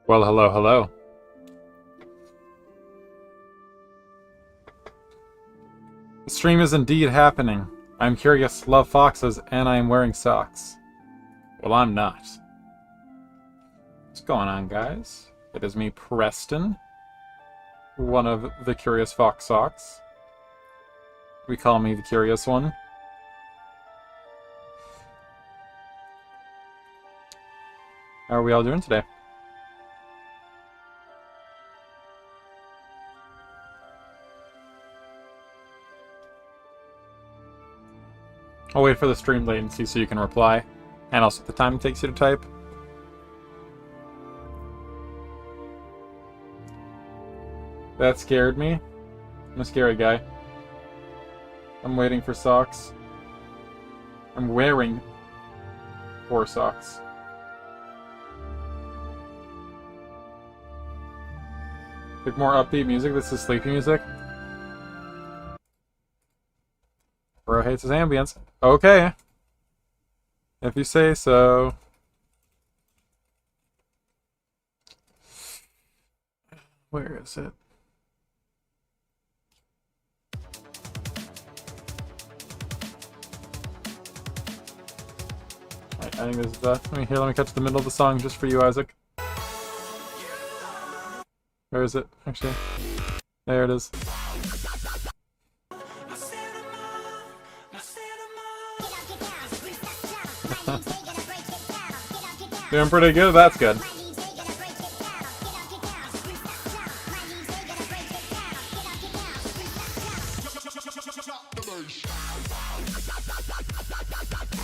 Well, hello, hello. The stream is indeed happening. I'm curious, love foxes, and I am wearing socks. Well, I'm not. What's going on, guys? It is me, Preston. One of the Curious Fox Socks. We call me the Curious One. How are we all doing today? I'll wait for the stream latency so you can reply, and also the time it takes you to type. That scared me. I'm a scary guy. I'm waiting for socks. I'm wearing 4 socks. Pick more upbeat music. This is sleepy music. Bro hates his ambience. Okay. If you say so. Where is it? Alright, I think this is that. Let me catch the middle of the song just for you, Isaac. Where is it, actually? There it is. Doing pretty good, that's good.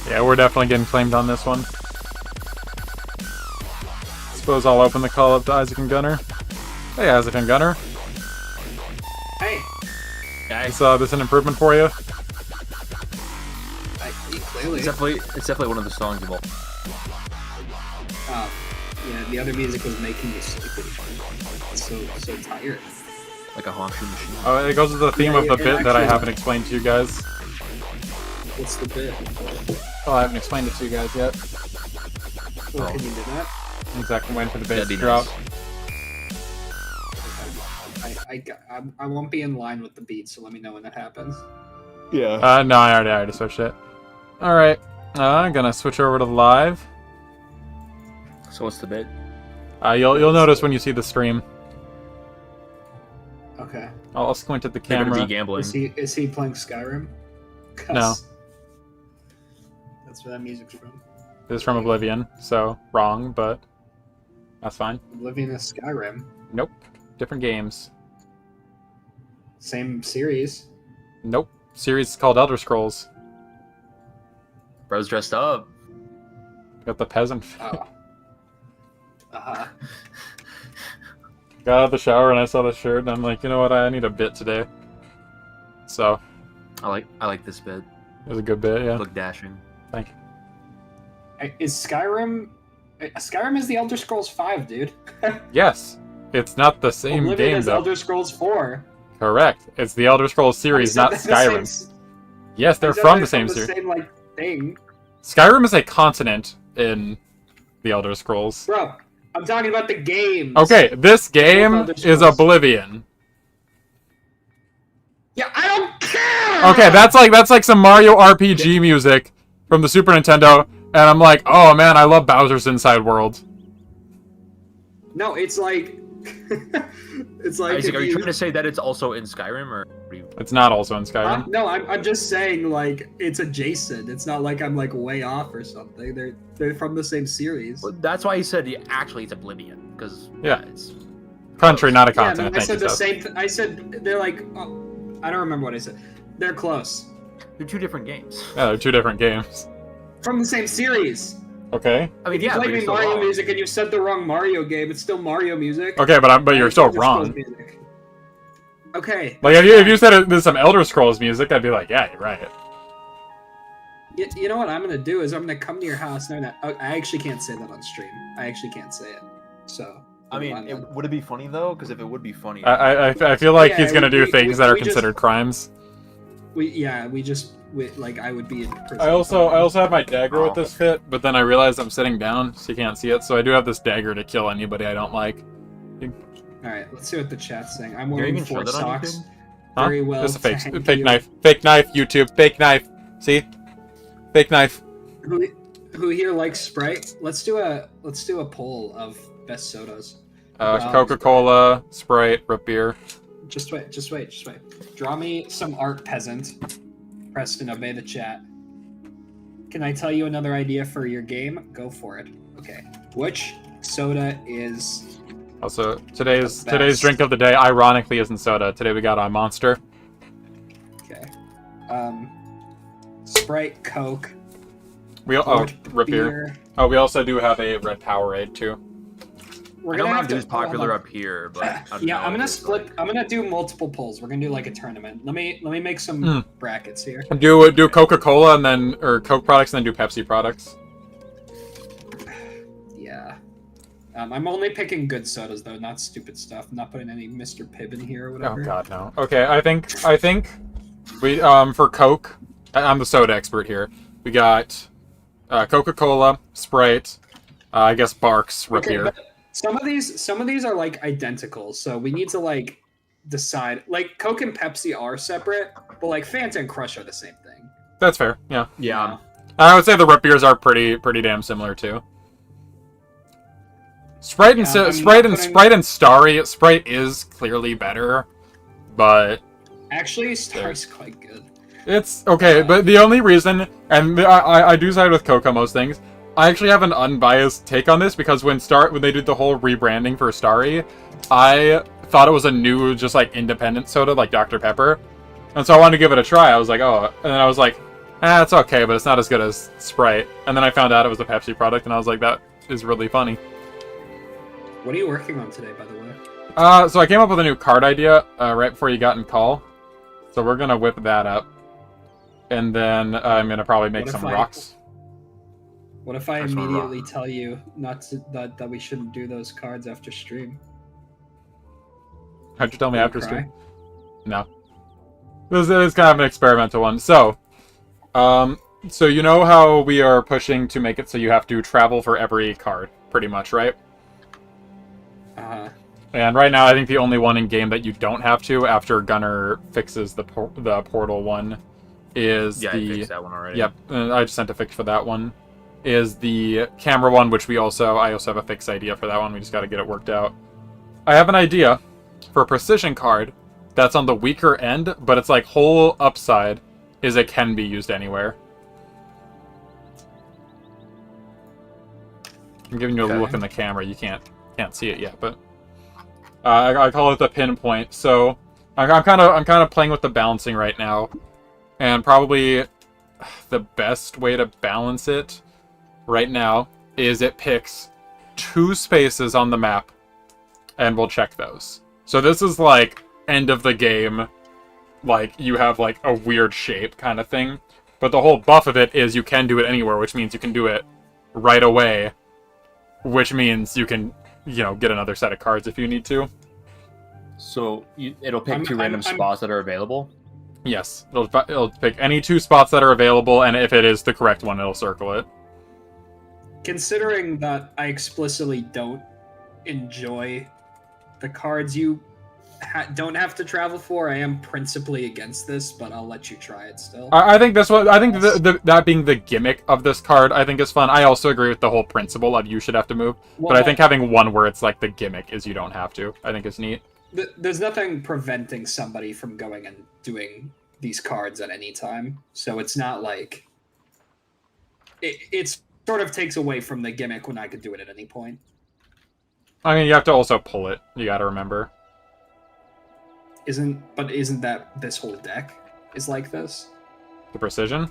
Yeah, we're definitely getting claimed on this one. Suppose I'll open the call up to Isaac and Gunner. Hey, Isaac and Gunner. Hey. Is this an improvement for you? Clearly. It's definitely one of the songs of all. Yeah, the other music was making me sleepy. So tired. Like a honking machine. Oh, it goes with the theme of the bit that I haven't explained to you guys. What's the bit? Oh, I haven't explained it to you guys yet. Well, can you do that? Exactly, waiting for the bass to That'd be drop. Nice. I won't be in line with the beat, so let me know when that happens. Yeah. No, I already switched it. Alright, I'm gonna switch over to live. So what's the bit? You'll notice when you see the stream. Okay. I'll squint at the They're gonna camera. be gambling. Is he playing Skyrim? 'Cause No. That's where that music's from. This is from Oblivion, so wrong, but that's fine. Oblivion is Skyrim. Nope. Different games. Same series. Nope. Series is called Elder Scrolls. Bro's dressed up. Got the peasant. Oh. Got out of the shower and I saw the shirt and I'm like, you know what, I need a bit today. So, I like this bit. it was a good bit, yeah. Look dashing. Thank you. Is Skyrim... Skyrim is the Elder Scrolls 5, dude. Yes. It's not the same Oblivion game, is though. Elder Scrolls 4. Correct. It's the Elder Scrolls series, not Skyrim. Yes, they're from the same series. Same, like, thing. Skyrim is a continent in the Elder Scrolls. Bro, I'm talking about the games. Okay, this game Elder is Scrolls. Oblivion. Yeah, I don't care! Okay, that's like some Mario RPG music from the Super Nintendo, and I'm like, oh man, I love Bowser's Inside World. No, it's like... it's like... Isaac, are you trying to say that it's also in Skyrim, or are you... It's not also in Skyrim. No, I'm just saying, like, it's adjacent. It's not like I'm, like, way off or something. They're from the same series. Well, that's why he said actually it's Oblivion, because Yeah. it's Country, not a Yeah, no, continent. I Thank said you, the Seth. same... I said they're like... Oh, I don't remember what I said. They're close. they're two different games. Yeah, they're two different games. From the same series. Okay. I mean, You yeah, but played you're me still Mario wrong. music and you said the wrong Mario game. It's still Mario music. Okay, but you're It's still Elder Scrolls wrong. music. Okay. Like if you said there's some Elder Scrolls music, I'd be like, yeah, you're right. You know what I'm gonna do is I'm gonna come to your house and I actually can't say that on stream. I actually can't say it. So. I mean, would it be funny though? Because if it would be funny, I feel like Yeah, he's gonna do things that are we just- considered crimes. I would be in prison. I also have my dagger with this fit, but then I realized I'm sitting down, so you can't see it. So I do have this dagger to kill anybody I don't like. All right, let's see what the chat's saying. I'm you wearing can show 4 that on socks. YouTube? Huh? Very well. It's a fake thank you. knife. Fake knife. YouTube. Fake knife. See? Fake knife. Who here likes Sprite? Let's do a poll of best sodas. Coca-Cola, Sprite, root beer. Just wait. Draw me some art, peasant. Preston, obey the chat. Can I tell you another idea for your game? Go for it. Okay. Which soda is Also, today's drink of the day, ironically, isn't soda. Today we got a Monster. okay? Sprite, Coke. Root beer. Oh, we also do have a red Powerade too. We're I know gonna have Mountain Dew to is popular up here, but I don't know I'm gonna if it's split. like- I'm gonna do multiple polls. We're gonna do like a tournament. Let me make some brackets here. Do Coca-Cola and then or Coke products and then do Pepsi products. Yeah. I'm only picking good sodas though, not stupid stuff. I'm not putting any Mr. Pibb in here or whatever. Oh God, no. Okay, I think we for Coke, I'm the soda expert here. We got Coca-Cola, Sprite, I guess Barks, root beer. But some of these are like identical, so we need to like decide. Like Coke and Pepsi are separate, but like Fanta and Crush are the same thing. That's fair. Yeah. Yeah. I would say the root beers are pretty damn similar too. Sprite and Sprite and Starry. Sprite is clearly better, but Actually, Star's quite good. it's okay. But the only reason, and I do side with Coke on most things. I actually have an unbiased take on this because when they did the whole rebranding for Starry, I thought it was a new, just like independent soda like Dr. Pepper, and so I wanted to give it a try. I was like, oh, and then I was like, it's okay, but it's not as good as Sprite. And then I found out it was a Pepsi product, and I was like, that is really funny. What are you working on today, by the way? So I came up with a new card idea right before you got in call, so we're gonna whip that up, and then I'm gonna probably make some rocks. What if I That's one immediately tell you that we shouldn't do those cards after stream? How'd you tell me Will you after cry? stream? No. This is kind of an experimental one. So, so you know how we are pushing to make it so you have to travel for every card, pretty much, right? And right now, I think the only one in game that you don't have to, after Gunner fixes the portal one, is I fixed that one already. Yep, I just sent a fix for that one. Is the camera one, which I also have a fix idea for that one. We just got to get it worked out. I have an idea for a precision card that's on the weaker end, but it's like whole upside is it can be used anywhere. I'm giving you a look in the camera. You can't see it yet, but I call it the pinpoint. So I'm kind of playing with the balancing right now, and probably the best way to balance it right now is it picks 2 spaces on the map, and we'll check those. So this is like end of the game, like you have like a weird shape kind of thing, but the whole buff of it is you can do it anywhere, which means you can do it right away, which means you can, get another set of cards if you need to. So it'll pick 2 random spots that are available? Yes, it'll pick any 2 spots that are available, and if it is the correct one, it'll circle it. Considering that I explicitly don't enjoy the cards you don't have to travel for, I am principally against this, but I'll let you try it still. I think this one. I think that being the gimmick of this card, I think is fun. I also agree with the whole principle of you should have to move, but I think having one where it's like the gimmick is you don't have to, I think is neat. There's nothing preventing somebody from going and doing these cards at any time, so it's not like it sort of takes away from the gimmick when I could do it at any point. I mean, you have to also pull it. You got to remember. Isn't that this whole deck is like this? The precision?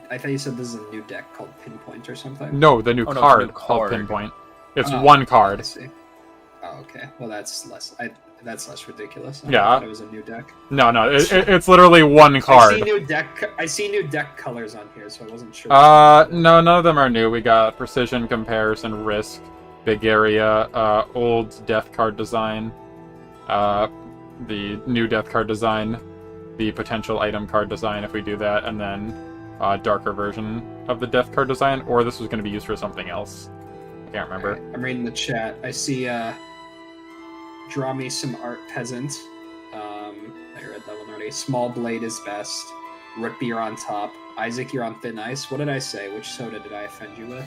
I thought you said this is a new deck called Pinpoint or something? No, the new card called Pinpoint. It's one card. I see. Oh, okay. Well, that's less ridiculous. Yeah. I thought it was a new deck. No, it's literally one card. I see new deck colors on here, so I wasn't sure. No, none of them are new. We got Precision, Comparison, Risk, Big Area, old Death card design, the new Death card design, the potential item card design if we do that, and then darker version of the death card design, or this was going to be used for something else. I can't remember. Okay, I'm reading the chat. I see, draw me some art peasant. I read that one already. Small blade is best. Root beer on top. Isaac, you're on thin ice. What did I say? Which soda did I offend you with?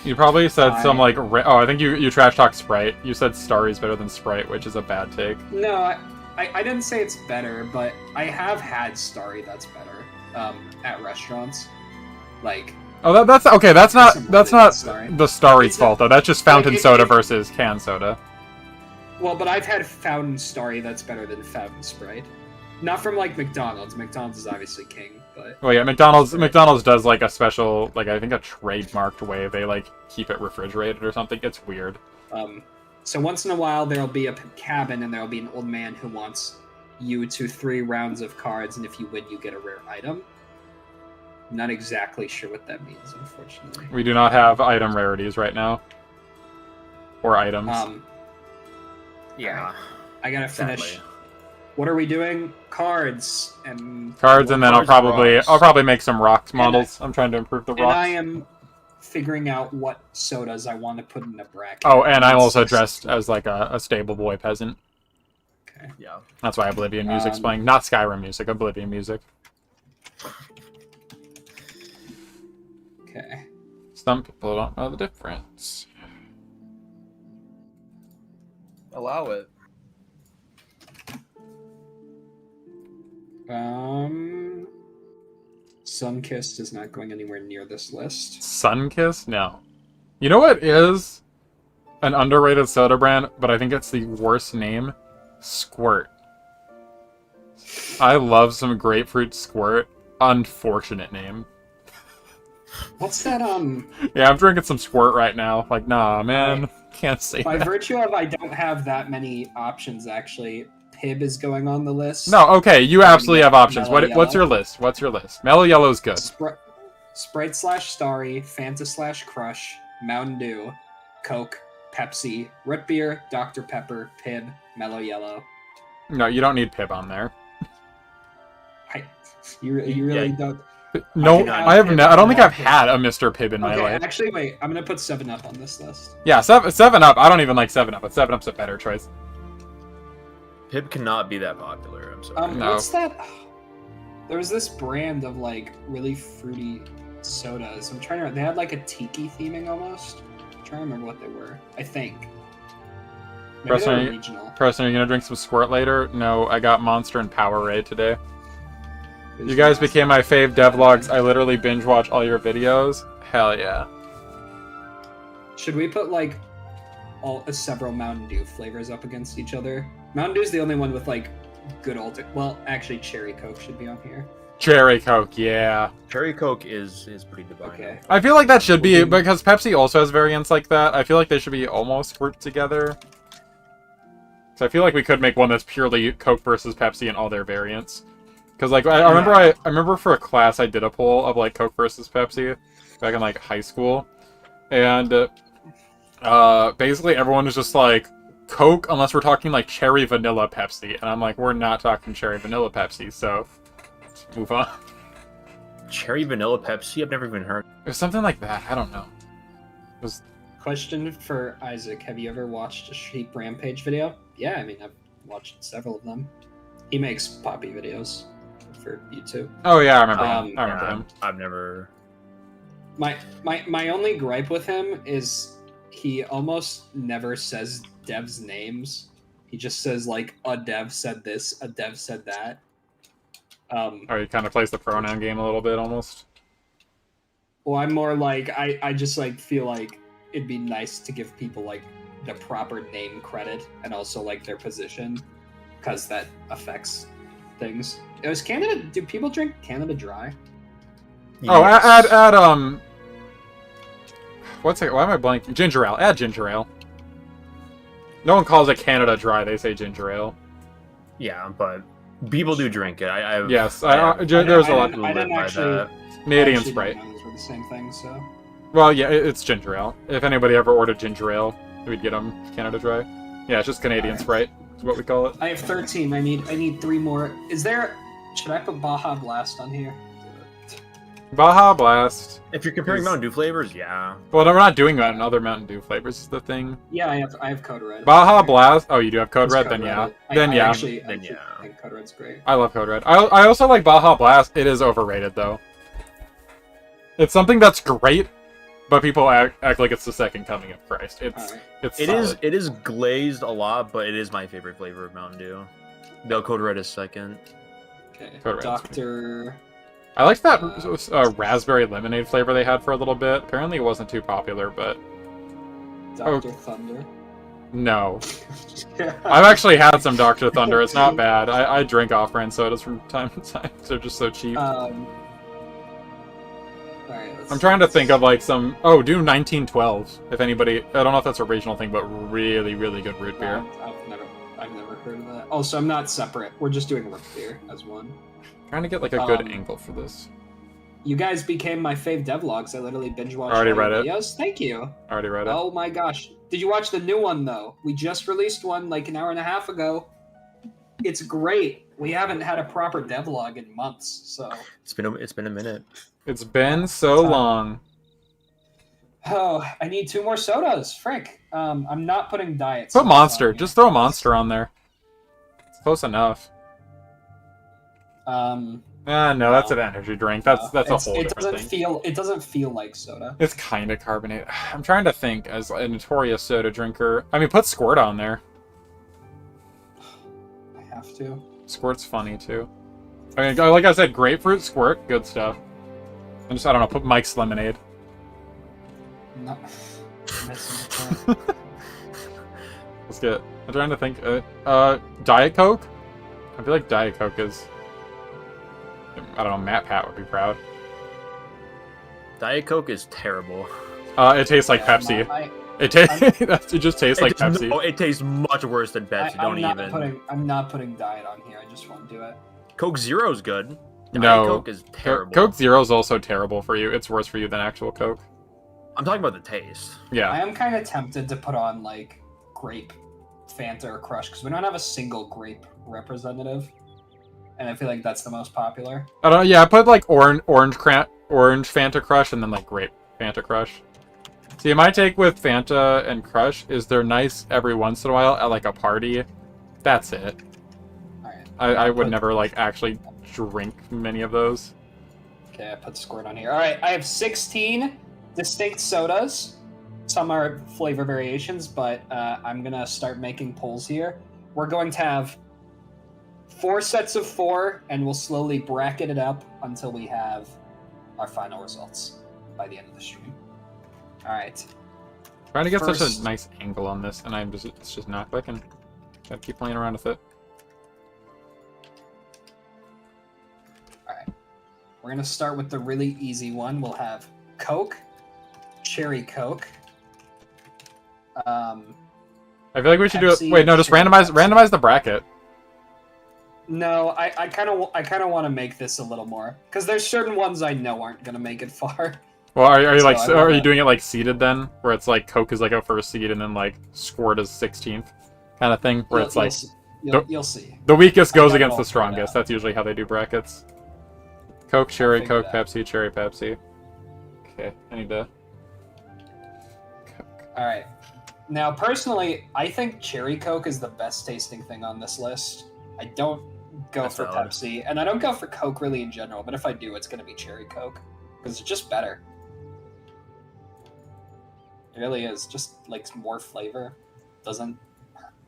You probably said some, like... I think you trash-talked Sprite. You said Starry's better than Sprite, which is a bad take. No, I didn't say it's better, but I have had Starry that's better at restaurants. Like... Oh, that's... Okay, that's not Starry. the Starry's fault, though. That's just fountain soda versus canned soda. Well, but I've had fountain Starry that's better than fountain Sprite. Not from, like, McDonald's. McDonald's is obviously king, but... Well, yeah, McDonald's does, like, a special, like, I think a trademarked way they, like, keep it refrigerated or something. It's weird. So once in a while, there'll be a cabin, and there'll be an old man who wants you to 3 rounds of cards, and if you win, you get a rare item. Not exactly sure what that means, unfortunately. We do not have item rarities right now. Or items. Yeah. Right. I gotta finish. Sadly. What are we doing? Cards and then I'll probably make some rocks models. I'm trying to improve the and rocks. I am figuring out what sodas I want to put in a bracket. Oh, and I'm also dressed as like a stable boy peasant. Okay. Yeah. That's why Oblivion music's playing. Not Skyrim music, Oblivion music. Okay. Some people don't know the difference. Allow it. Sunkissed is not going anywhere near this list. Sunkiss? No. You know what is an underrated soda brand, but I think it's the worst name? Squirt. I love some grapefruit squirt. Unfortunate name. What's that, Yeah, I'm drinking some squirt right now. Like, nah, man. Can't say By that. virtue of I don't have that many options, actually, Pib is going on the list. No, okay, you absolutely have options. What's Yellow. your list? What's your list? Mellow Yellow's good. Sprite / Starry, Fanta / Crush, Mountain Dew, Coke, Pepsi, Root Beer, Dr. Pepper, Pib, Mellow Yellow. No, you don't need Pib on there. You really don't... No, I don't think I've had a Mr. Pibb in my life. Actually, wait. I'm gonna put 7-Up on this list. Yeah, 7-Up. I don't even like 7-Up, but 7-Up's a better choice. Pib cannot be that popular. I'm sorry. No. What's that? There was this brand of like really fruity sodas. I'm trying to. They had like a tiki theming almost. I'm trying to remember what they were. I think. Maybe they were regional. Preston, are you gonna drink some squirt later? No, I got Monster and Powerade today. You guys became my fave devlogs. I literally binge watch all your videos. Hell yeah. Should we put like several Mountain Dew flavors up against each other? Mountain Dew's the only one with like good well, actually Cherry Coke should be on here. Cherry Coke, yeah. Cherry Coke is pretty divine. Okay. I feel like that should be, because Pepsi also has variants like that, I feel like they should be almost grouped together. So I feel like we could make one that's purely Coke versus Pepsi and all their variants. Because like I remember for a class I did a poll of like Coke versus Pepsi back in like high school, and basically everyone was just like Coke unless we're talking like cherry vanilla Pepsi, and I'm like, we're not talking cherry vanilla Pepsi, so let's move on. Cherry vanilla Pepsi? I've never even heard. It was something like that. I don't know. It was... Question for Isaac: have you ever watched a Sheep Rampage video? Yeah, I mean I've watched several of them. He makes poppy videos for YouTube. Oh yeah, I remember him. I remember him. I've never. My only gripe with him is he almost never says devs' names. He just says like a dev said this, a dev said that. Or he kind of plays the pronoun game a little bit almost. Well, I'm more like I just like feel like it'd be nice to give people like the proper name credit and also like their position, because that affects things. It was Canada. Do people drink Canada Dry? Yes. Oh, add what's it? Why am I blanking? Ginger ale. Add ginger ale. No one calls it Canada Dry. They say ginger ale. Yeah, but people do drink it. There's a lot of people I live didn't by actually. that. Canadian Actually Sprite. didn't know those were the same thing. So. Well, yeah, it's ginger ale. If anybody ever ordered ginger ale, we'd get them Canada Dry. Yeah, it's just Canadian Sprite. Is what we call it. I have 13. I need 3 more. Is there Should I put Baja Blast on here? Baja Blast. If you're comparing Mountain Dew flavors, yeah. Well, no, we're not doing that in other Mountain Dew flavors. Is the thing. Yeah, I have Code Red. Baja Blast. Oh, you do have Code It's Red. Code Then Red. yeah. I Then yeah. Actually Then yeah. think Code Red's great. I love Code Red. I also like Baja Blast. It is overrated though. It's something that's great, but people act like it's the second coming of Christ. It's solid. It is glazed a lot, but it is my favorite flavor of Mountain Dew. Though Code Red is second. Okay. Code Red's Doctor. I liked that raspberry lemonade flavor they had for a little bit. Apparently it wasn't too popular, but Dr. Thunder. no. I've actually had some Dr. Thunder. It's not bad. I drink off-brand sodas from time to time. They're just so cheap. Alright, I'm trying to think of like some... Oh, do 1912. If anybody... I don't know if that's a regional thing, but really, really good root beer. I've never heard of that. Oh, so I'm not separate. We're just doing root beer as one. Trying to get like a good angle for this. You guys became my fave devlogs. I literally binge watched Already all your read it. videos. Thank you. Already read it. Oh my gosh. Did you watch the new one though? We just released one like an hour and a half ago. It's great. We haven't had a proper devlog in months, so It's been a minute. It's been so long. oh, I need 2 more sodas. Frick. I'm not putting diet. Put sodas Monster. on here. Just throw Monster on there. It's close enough. No, No, that's an energy drink. That's a whole different thing. It doesn't feel like soda. It's kind of carbonated. I'm trying to think as a notorious soda drinker. I mean, put Squirt on there. I have to. Squirt's funny too. I mean, like I said, grapefruit, Squirt, good stuff. And just, I don't know, put Mike's Lemonade. No. Missing the point. Let's get... I'm trying to think. Diet Coke? I feel like Diet Coke is... I don't know, Matt Pat would be proud. Diet Coke is terrible. It tastes like Pepsi. It just tastes like Pepsi. No, it tastes much worse than Pepsi. I'm not putting diet on here. I just won't do it. Coke Zero's good. Diet No. Coke is terrible. Coke Zero is also terrible for you. It's worse for you than actual Coke. I'm talking about the taste. Yeah. I am kind of tempted to put on like grape Fanta or Crush because we don't have a single grape representative, and I feel like that's the most popular. I don't know. Yeah, I put like orange Fanta Crush and then like grape Fanta Crush. See, my take with Fanta and Crush is they're nice every once in a while at like a party. That's it. Alright. I would never like actually drink many of those. Okay, I put Squirt on here. Alright, I have 16 distinct sodas. Some are flavor variations, but I'm gonna start making polls here. We're going to have 4 sets of 4, and we'll slowly bracket it up until we have our final results by the end of the stream. Alright. Trying to get such a nice angle on this, and it's just not clicking. Gotta keep playing around with it. Alright. We're gonna start with the really easy one. We'll have Coke, Cherry Coke. I feel like we should Pepsi, do it. Wait, no, just randomize the bracket. No, I kind of want to make this a little more because there's certain ones I know aren't gonna make it far. Well, are you like So are you doing it like seeded then, where it's like Coke is like a first seed and then like Squirt is 16th, kind of thing, where it's like you'll see. the weakest goes got it against all the figured strongest. out. That's usually how they do brackets. Coke, Cherry, figure Coke, it out. Pepsi, Cherry, Pepsi. Okay, I need to. All right. Now, personally, I think Cherry Coke is the best tasting thing on this list. I don't go That's for valid. Pepsi, and I don't go for Coke really in general, but if I do, it's going to be Cherry Coke because it's just better. It really is. Just like more flavor. Doesn't.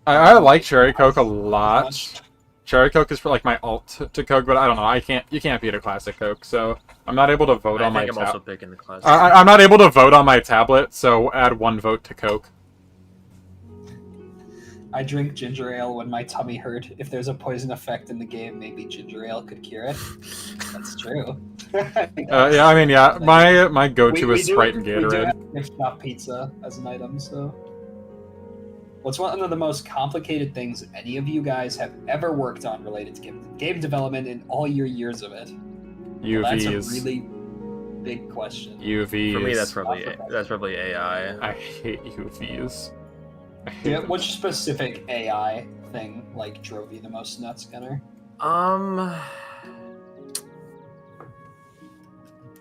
I like Cherry Coke a lot. much. Cherry Coke is for like my alt to Coke, but I don't know. You can't beat a classic Coke, so I'm not able to vote on my I'm also tablet. picking the classic. I'm not able to vote on my tablet, so add 1 vote to Coke. I drink ginger ale when my tummy hurt. If there's a poison effect in the game, maybe ginger ale could cure it. That's true. Yeah, I mean, yeah, my go-to is Sprite and We do Gatorade. have gift shop pizza as an item, so. What's one of the most complicated things any of you guys have ever worked on related to game development in all your years of it? Well, that's a UVs. really big question. UVs. For me, that's probably AI. I hate UVs. I hate Yeah, them. which specific AI thing like drove you the most nuts, Gunnar?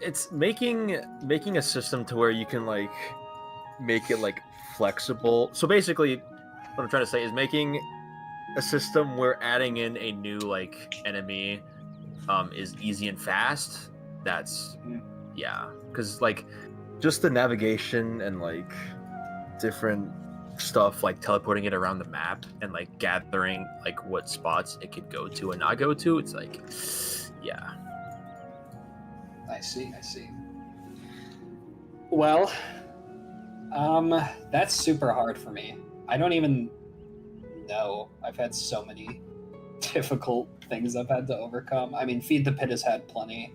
it's making a system to where you can like make it like flexible. So basically, what I'm trying to say is making a system where adding in a new like enemy is easy and fast. That's yeah, because like just the navigation and like different stuff, like teleporting it around the map and like gathering like what spots it could go to and not go to. It's like, yeah. I see. Well, that's super hard for me. I don't even know. I've had so many difficult things I've had to overcome. I mean, Feed the Pit has had plenty.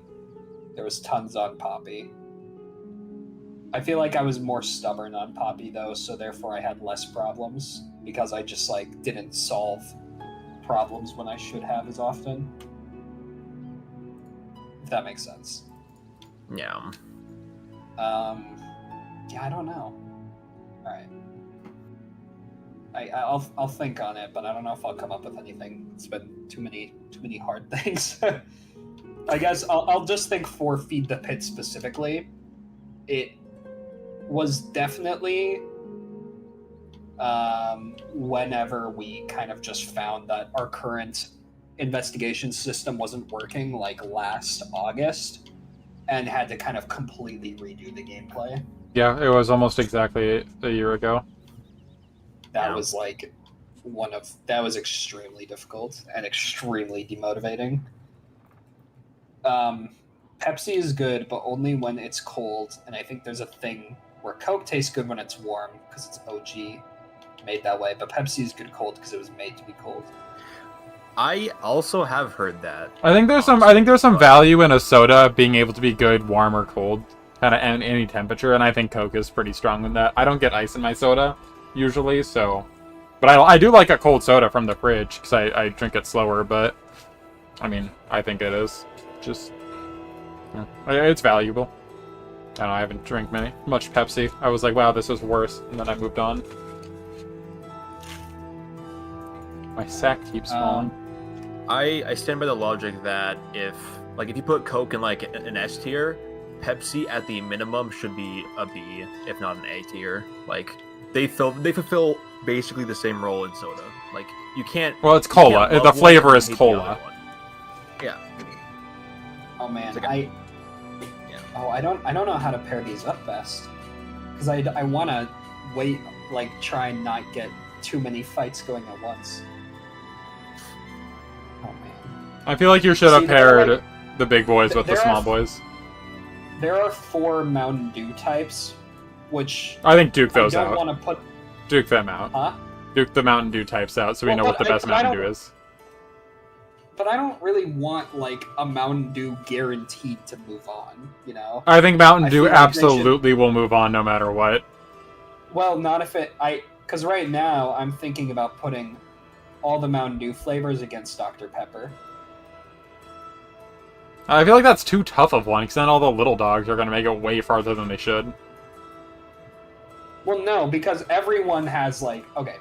There was tons on Poppy. I feel like I was more stubborn on Poppy though, so therefore I had less problems because I just like didn't solve problems when I should have as often. If that makes sense. Yeah. Yeah, I don't know. All right. I'll think on it, but I don't know if I'll come up with anything. It's been too many hard things. I guess I'll just think for Feed the Pit specifically. It was definitely whenever we kind of just found that our current investigation system wasn't working, like last August, and had to kind of completely redo the gameplay. Yeah, it was almost exactly a year ago. That was like that was extremely difficult and extremely demotivating. Pepsi is good, but only when it's cold, and I think there's a thing where Coke tastes good when it's warm because it's OG made that way, but Pepsi is good cold because it was made to be cold. I also have heard that. I think there's some value in a soda being able to be good warm or cold, kind of at any temperature, and I think Coke is pretty strong in that. I don't get ice in my soda usually, so, but I do like a cold soda from the fridge because I drink it slower. But I mean, I think it is just it's valuable. I don't know, I haven't drank much Pepsi. I was like, wow, this is worse, and then I moved on. My sack keeps falling. I stand by the logic that if you put Coke in like an S tier, Pepsi at the minimum should be a B, if not an A tier. Like they fulfill basically the same role in soda. Like you can't. Well, it's cola. The flavor is cola. Yeah. Oh man, like I don't know how to pair these up best because I want to wait, like try and not get too many fights going at once. Oh man. I feel like you should have paired the big boys with the small boys. There are 4 Mountain Dew types, which I think Duke those out. I don't want to put Duke them out. Huh? Duke the Mountain Dew types out, so we know what the best Mountain Dew is. But I don't really want like a Mountain Dew guaranteed to move on, you know? I think Mountain Dew absolutely will move on no matter what. Well, not if because right now I'm thinking about putting all the Mountain Dew flavors against Dr. Pepper. I feel like that's too tough of one, because then all the little dogs are going to make it way farther than they should. Well, no, because everyone has, like, okay,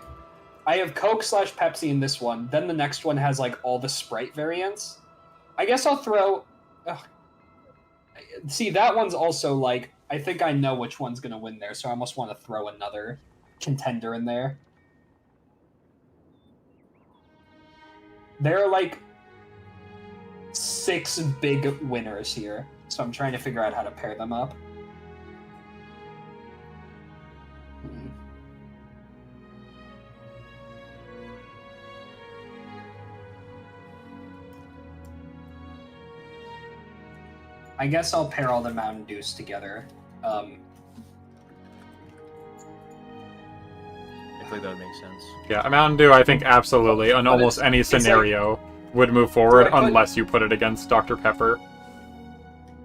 I have Coke / Pepsi in this one, then the next one has, like, all the Sprite variants. I guess I'll throw... See, that one's also, like, I think I know which one's going to win there, so I almost want to throw another contender in there. There are, like, 6 big winners here, so I'm trying to figure out how to pair them up. I guess I'll pair all the Mountain Dews together. I feel like that would make sense. Yeah, a Mountain Dew, I think absolutely, in almost any scenario, would move forward unless you put it against Dr. Pepper.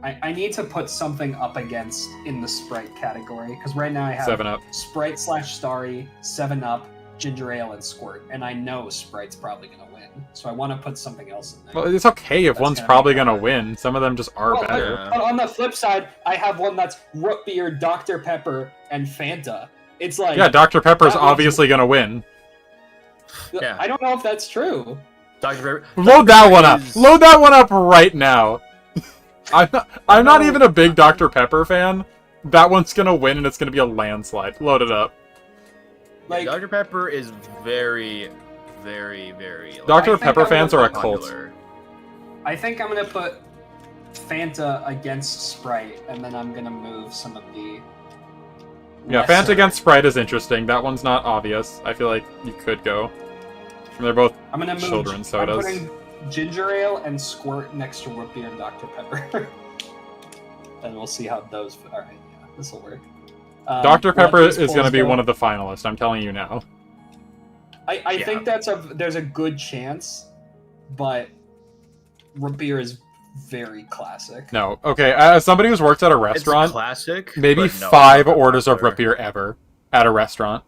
I need to put something up against in the Sprite category, because right now I have 7-Up. Sprite / Starry, 7-Up, Ginger Ale, and Squirt, and I know Sprite's probably going to win, so I want to put something else in there. Well, it's okay if one's probably going to win. Some of them just are better. But on the flip side, I have one that's root beer, Dr. Pepper, and Fanta. It's like... Yeah, Dr. Pepper's obviously going to win. Yeah. I don't know if that's true. Dr. Pepper. Load that one up! Load that one up right now! I'm not even a big Dr. Pepper fan. That one's gonna win, and it's gonna be a landslide. Load it up. Like Dr. Pepper is very, very, very. Dr. Pepper fans are a cult. popular. I think I'm gonna put Fanta against Sprite, and then I'm gonna move some of the. Yeah, Fanta against Sprite is interesting. That one's not obvious. I feel like you could go. They're both I'm gonna move. children's sodas. I'm putting ginger ale and Squirt next to root beer and Dr. Pepper. And we'll see how those. All right, yeah, this will work. Dr. Pepper is going to be go. one of the finalists. I'm telling you now. I think there's a good chance, but root beer is very classic. No, okay. As somebody who's worked at a It's restaurant, classic. maybe but no, 5 not orders of popular. root beer ever at a restaurant.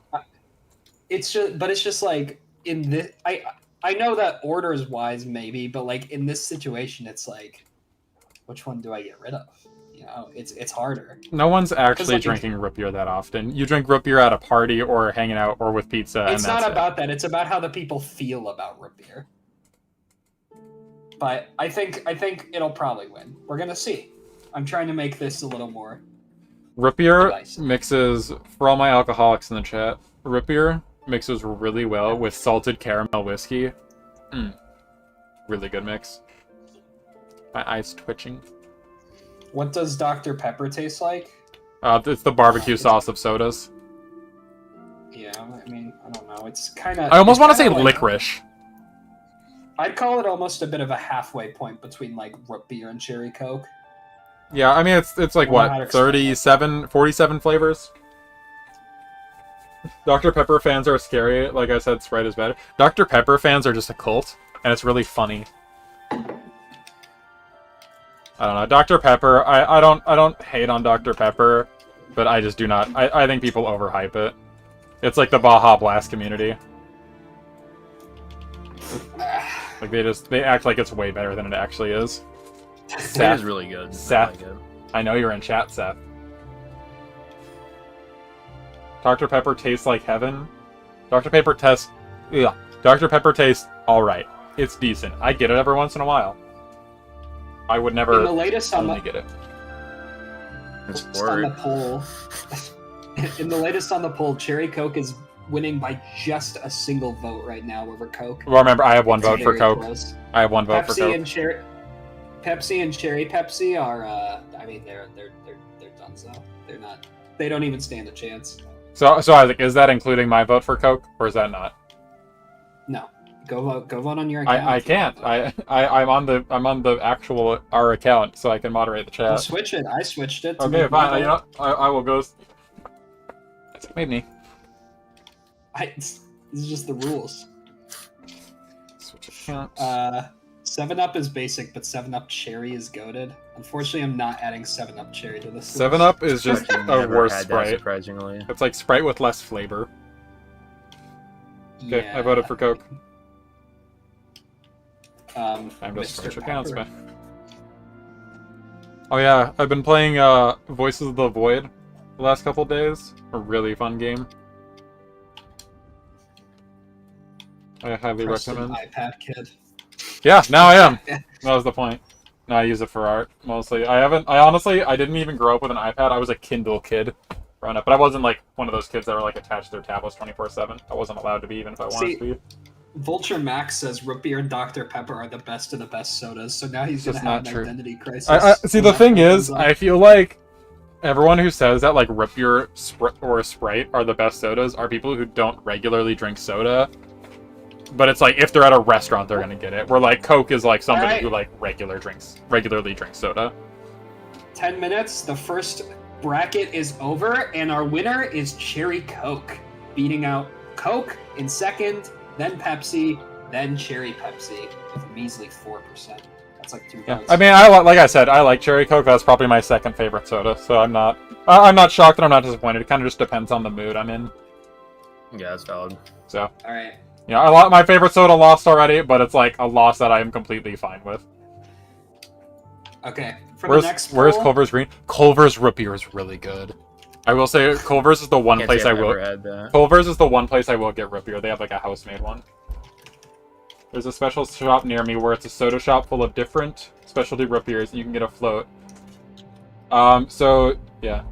It's just like in this. I know that orders wise maybe, but like in this situation, it's like, which one do I get rid of? You know, it's harder. No one's actually like, drinking root beer that often. You drink root beer at a party or hanging out or with pizza. It's and not that's about that. It's about how the people feel about root beer. But I think it'll probably win. We're gonna see. I'm trying to make this a little more. Root beer divisive. mixes, for all my alcoholics in the chat, root beer mixes really well with salted caramel whiskey. Really good mix. My eyes twitching. What does Dr. Pepper taste like? It's the barbecue sauce of sodas. Yeah, I mean, I don't know. It's kind of. I almost want to say licorice. I'd call it almost a bit of a halfway point between like root beer and cherry coke. Yeah, I mean, it's like, I don't know how to what, explain 47 flavors? Dr. Pepper fans are scary. Like I said, Sprite is better. Dr. Pepper fans are just a cult, and it's really funny. I don't know. Dr. Pepper, I don't hate on Dr. Pepper, but I just do not. I think people overhype it. It's like the Baja Blast community. Like they act like it's way better than it actually is. That is really good. Seth. I like it. I know you're in chat, Seth. Dr. Pepper tastes like heaven. Dr. Pepper tastes... Ugh. Dr. Pepper tastes alright. It's decent. I get it every once in a while. I would never In the latest on only the, get it. It's on the word. poll, in the latest on the poll, cherry coke is winning by just a single vote right now over Coke. Well, remember, I have one It's vote for very Coke. close. I have one vote for Pepsi Coke. and Cherry Pepsi are. I mean, they're done. So they're not. They don't even stand a chance. So Isaac, is that including my vote for Coke, or is that not? No, go vote on your account. I can't. I'm on the actual our account, so I can moderate the Well, chat. switch it. I switched it. to Okay, make my fine. You vote. know, I will go. Made me This is just the rules. switch accounts. 7-Up is basic, but 7-Up Cherry is goated. Unfortunately, I'm not adding 7-Up Cherry to this. 7-Up is just Actually, a never worse had that, Sprite. surprisingly. It's like Sprite with less flavor. Okay, I voted for Coke. I'm just Mr. switch accounts, Pepper. man. Oh yeah, I've been playing Voices of the Void the last couple days. A really fun game. I highly Preston recommend. iPad kid. Yeah, now I am. That was the point. No, I use it for art mostly. I didn't even grow up with an iPad. I was a Kindle kid growing up, but I wasn't like one of those kids that were like attached to their tablets 24/7. I wasn't allowed to be, even if I wanted See, to be. Vulture Max says root beer and Dr. Pepper are the best of the best sodas, so now he's Just gonna have not an true. identity crisis. I see. when The that thing comes is, up. I feel like everyone who says that like root beer or Sprite are the best sodas are people who don't regularly drink soda. But it's like if they're at a restaurant, they're gonna get it. Where like Coke is like somebody Alright. who like regularly drinks soda. 10 minutes. The first bracket is over, and our winner is Cherry Coke, beating out Coke in second, then Pepsi, then Cherry Pepsi with a measly 4%. That's like 2 Yeah, votes. I mean, like I said, I like Cherry Coke. That's probably my second favorite soda. So I'm not shocked and I'm not disappointed. It kind of just depends on the mood I'm in. Yeah, that's valid. So All right. yeah, my favorite soda lost already, but it's like a loss that I am completely fine with. Okay. For Where's the next where's poll, Culver's Green? Culver's root beer is really good. I will say Culver's is the one Can't place say I I've will. ever had that. Culver's is the one place I will get root beer. They have like a house-made one. There's a special shop near me where it's a soda shop full of different specialty root beers. You can get a float. So, yeah.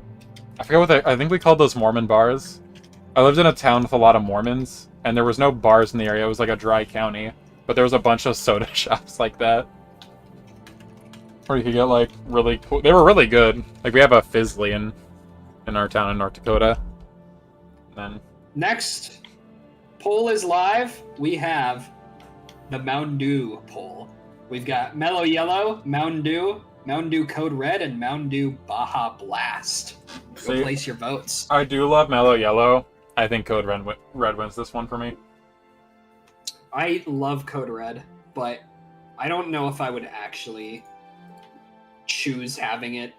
I forget what I think we called those Mormon bars. I lived in a town with a lot of Mormons, and there was no bars in the area. It was like a dry county. But there was a bunch of soda shops like that. Where you could get, like, really cool... They were really good. Like, we have a Fizzly in our town in North Dakota. And then... Next, poll is live. We have the Mountain Dew poll. We've got Mellow Yellow, Mountain Dew Code Red, and Mountain Dew Baja Blast. Go place your votes. I do love Mellow Yellow. I think Code Red wins this one for me. I love Code Red, but I don't know if I would actually choose having it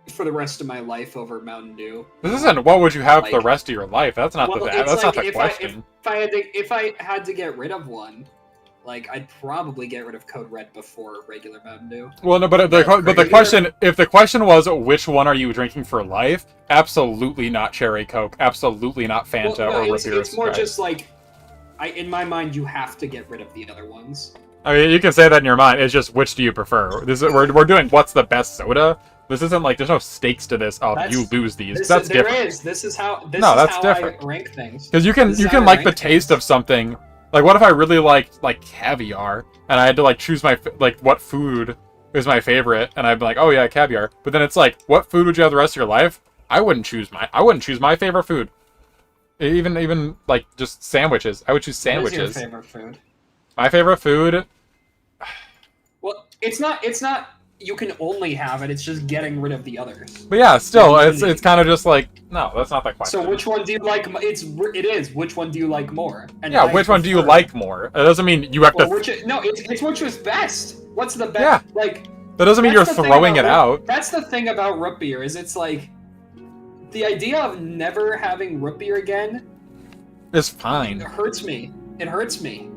for the rest of my life over Mountain Dew. This isn't what would you have for the rest of your life. That's not not the question. If I had to get rid of one, like I'd probably get rid of Code Red before regular Mountain Dew. Well, no, but the question, if the question was which one are you drinking for life, absolutely not Cherry Coke, absolutely not Fanta or root beer. It's more just like, in my mind, you have to get rid of the other ones. I mean, you can say that in your mind. It's just which do you prefer? We're doing what's the best soda. This isn't like there's no stakes to this. Oh, you lose these. That's different. There is. This is how different. I rank things. Because you can like the taste of something. Like, what if I really liked like caviar and I had to like choose my what food is my favorite, and I'd be like, oh yeah, caviar. But then it's like, what food would you have the rest of your life? I wouldn't choose my favorite food. Even like just sandwiches. I would choose sandwiches. What is your favorite food? My favorite food. Well, it's not. You can only have it. It's just getting rid of the others. But yeah, still, it's kind of just like, no, that's not the question. So which one do you like? It is. Which one do you like more? And yeah, which one do you like more? It doesn't mean you have to. It's which was best. What's the best? Yeah. Like. That doesn't mean you're throwing it out. That's the thing about root beer is it's like, the idea of never having root beer again. Is fine. It hurts me. It hurts me.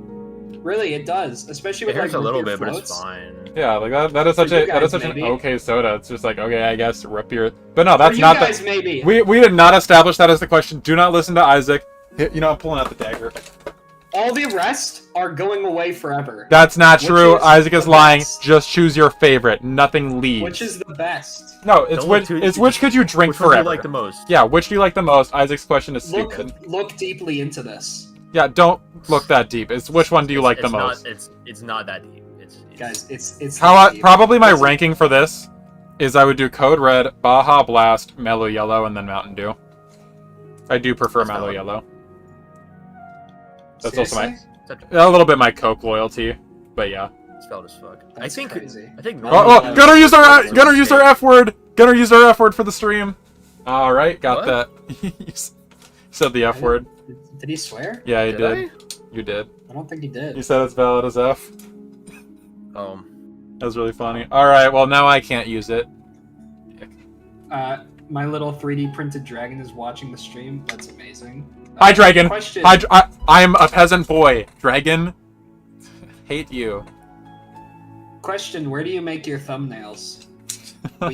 Really, it does. Especially with hurts like a little bit, floats. but it's fine. Yeah, like that is such an okay soda. It's just like, okay, I guess root beer. But no, that's not guys, maybe. We did not establish that as the question. Do not listen to Isaac. You know, I'm pulling out the dagger. All the rest are going away forever. That's not true. Isaac is lying. Just choose your favorite. Nothing leaves. Which is the best? No, it's which could you drink forever. Which do you like the most? Yeah, which do you like the most? Isaac's question is stupid. Look deeply into this. Yeah, don't look that deep. It's which one do you like the most? It's not that deep. Guys, it's how probably my ranking for this is I would do Code Red, Baja Blast, Mellow Yellow, and then Mountain Dew. I do prefer Mellow Yellow. That's seriously? also a little bit my Coke loyalty, but yeah. It's valid as fuck. That's crazy. I think. Gonna use our F word. Gonna use our F word for the stream. All right, got that. You said the F word. Did he swear? Yeah, he did. You did. I don't think he did. You said it's valid as F. That was really funny. All right, well now I can't use it. My little 3D printed dragon is watching the stream. That's amazing. Hi, dragon. Question. I'm a peasant boy. Dragon. Hate you. Question: where do you make your thumbnails? What,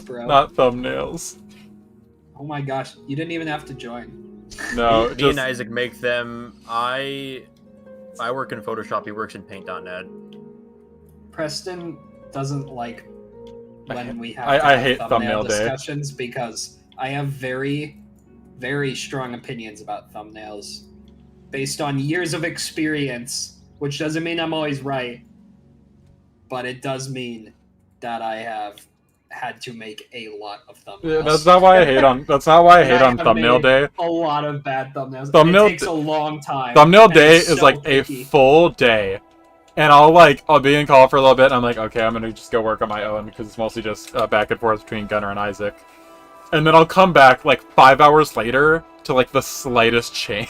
bro? Not thumbnails. Oh my gosh, you didn't even have to join. No, me and Isaac make them. I work in Photoshop. He works in Paint.net. Preston doesn't like when we have I hate thumbnail discussions because I have very, very strong opinions about thumbnails based on years of experience, which doesn't mean I'm always right, but it does mean that I have had to make a lot of thumbnails. Yeah, that's not why I hate on. That's not why I hate on thumbnail day. A lot of bad thumbnails. It takes a long time. Thumbnail day is like a full day, and I'll be in call for a little bit. And I'm like, okay, I'm gonna just go work on my own because it's mostly just back and forth between Gunnar and Isaac, and then I'll come back like 5 hours later to like the slightest change.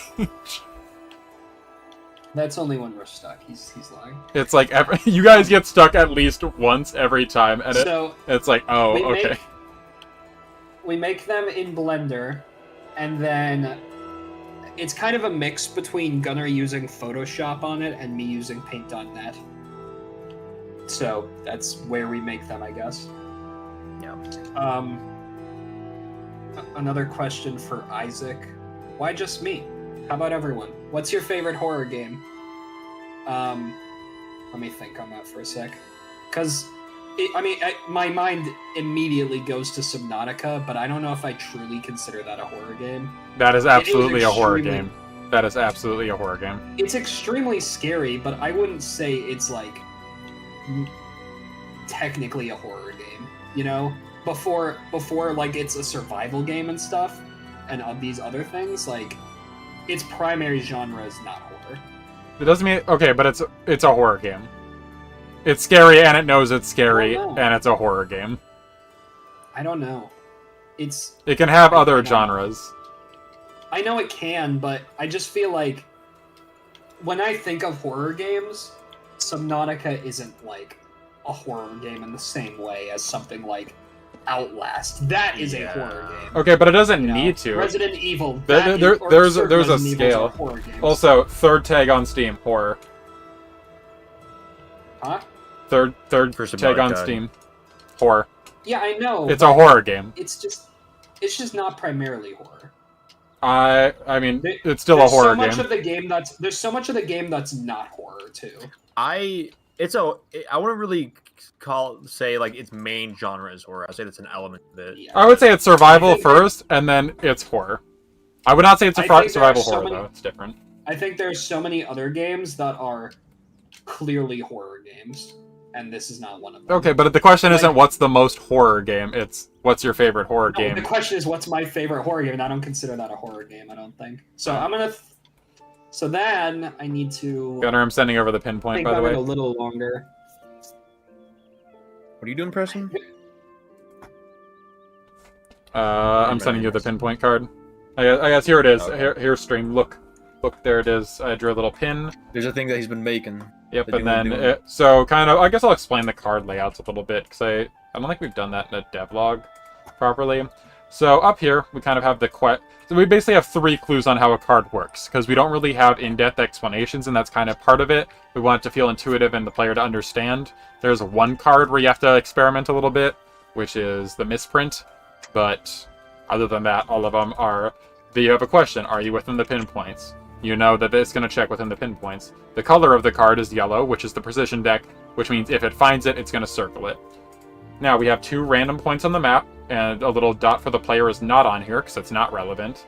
That's only when we're stuck. He's lying. It's like you guys get stuck at least once every time, and it's like, oh, okay. We make them in Blender, and then it's kind of a mix between Gunnar using Photoshop on it and me using Paint.net. So that's where we make them, I guess. Yeah. Another question for Isaac: why just me? How about everyone? What's your favorite horror game? Let me think on that for a sec. Because, my mind immediately goes to Subnautica, but I don't know if I truly consider that a horror game. That is absolutely a horror game. That is absolutely a horror game. It's extremely scary, but I wouldn't say it's, like, technically a horror game, you know? Before like, it's a survival game and stuff, and these other things, like, its primary genre is not horror. It doesn't mean... Okay, but it's a horror game. It's scary, and it knows it's scary, and it's a horror game. I don't know. It can have other genres. I know it can, but I just feel like when I think of horror games, Subnautica isn't like a horror game in the same way as something like Outlast. That is a horror game. Okay, but it doesn't need to. Resident Evil. There's a scale. Also, third tag on Steam, horror. Huh? Third tag on Steam, horror. Yeah, I know. It's a horror game. It's just not primarily horror. I mean, it's still a horror game. There's so much of the game that's not horror too. I wouldn't really say like its main genre is horror. I'd say that's an element of it. Yeah. I would say it's survival first, and then it's horror. I would not say it's a survival horror though. It's different. I think there's so many other games that are clearly horror games, and this is not one of them. Okay, but the question isn't what's the most horror game. It's what's your favorite horror game. The question is what's my favorite horror game, and I don't consider that a horror game. I don't think. So I'm gonna. So then I need to. Gunnar, I'm sending over the pinpoint, by the way. A little longer. What are you doing, Preston? I'm sending you the pinpoint card. I guess here it is. Okay. Here's stream. Look, there it is. I drew a little pin. There's a thing that he's been making. Yep, and then so kind of. I guess I'll explain the card layouts a little bit because I don't think we've done that in a devlog properly. So up here we kind of have the So we basically have 3 clues on how a card works because we don't really have in-depth explanations, and that's kind of part of it. We want it to feel intuitive and the player to understand. There's one card where you have to experiment a little bit, which is the misprint. But other than that, all of them are. You have a question. Are you within the pinpoints? You know that it's going to check within the pinpoints. The color of the card is yellow, which is the precision deck, which means if it finds it, it's going to circle it. Now, we have 2 random points on the map, and a little dot for the player is not on here, because it's not relevant.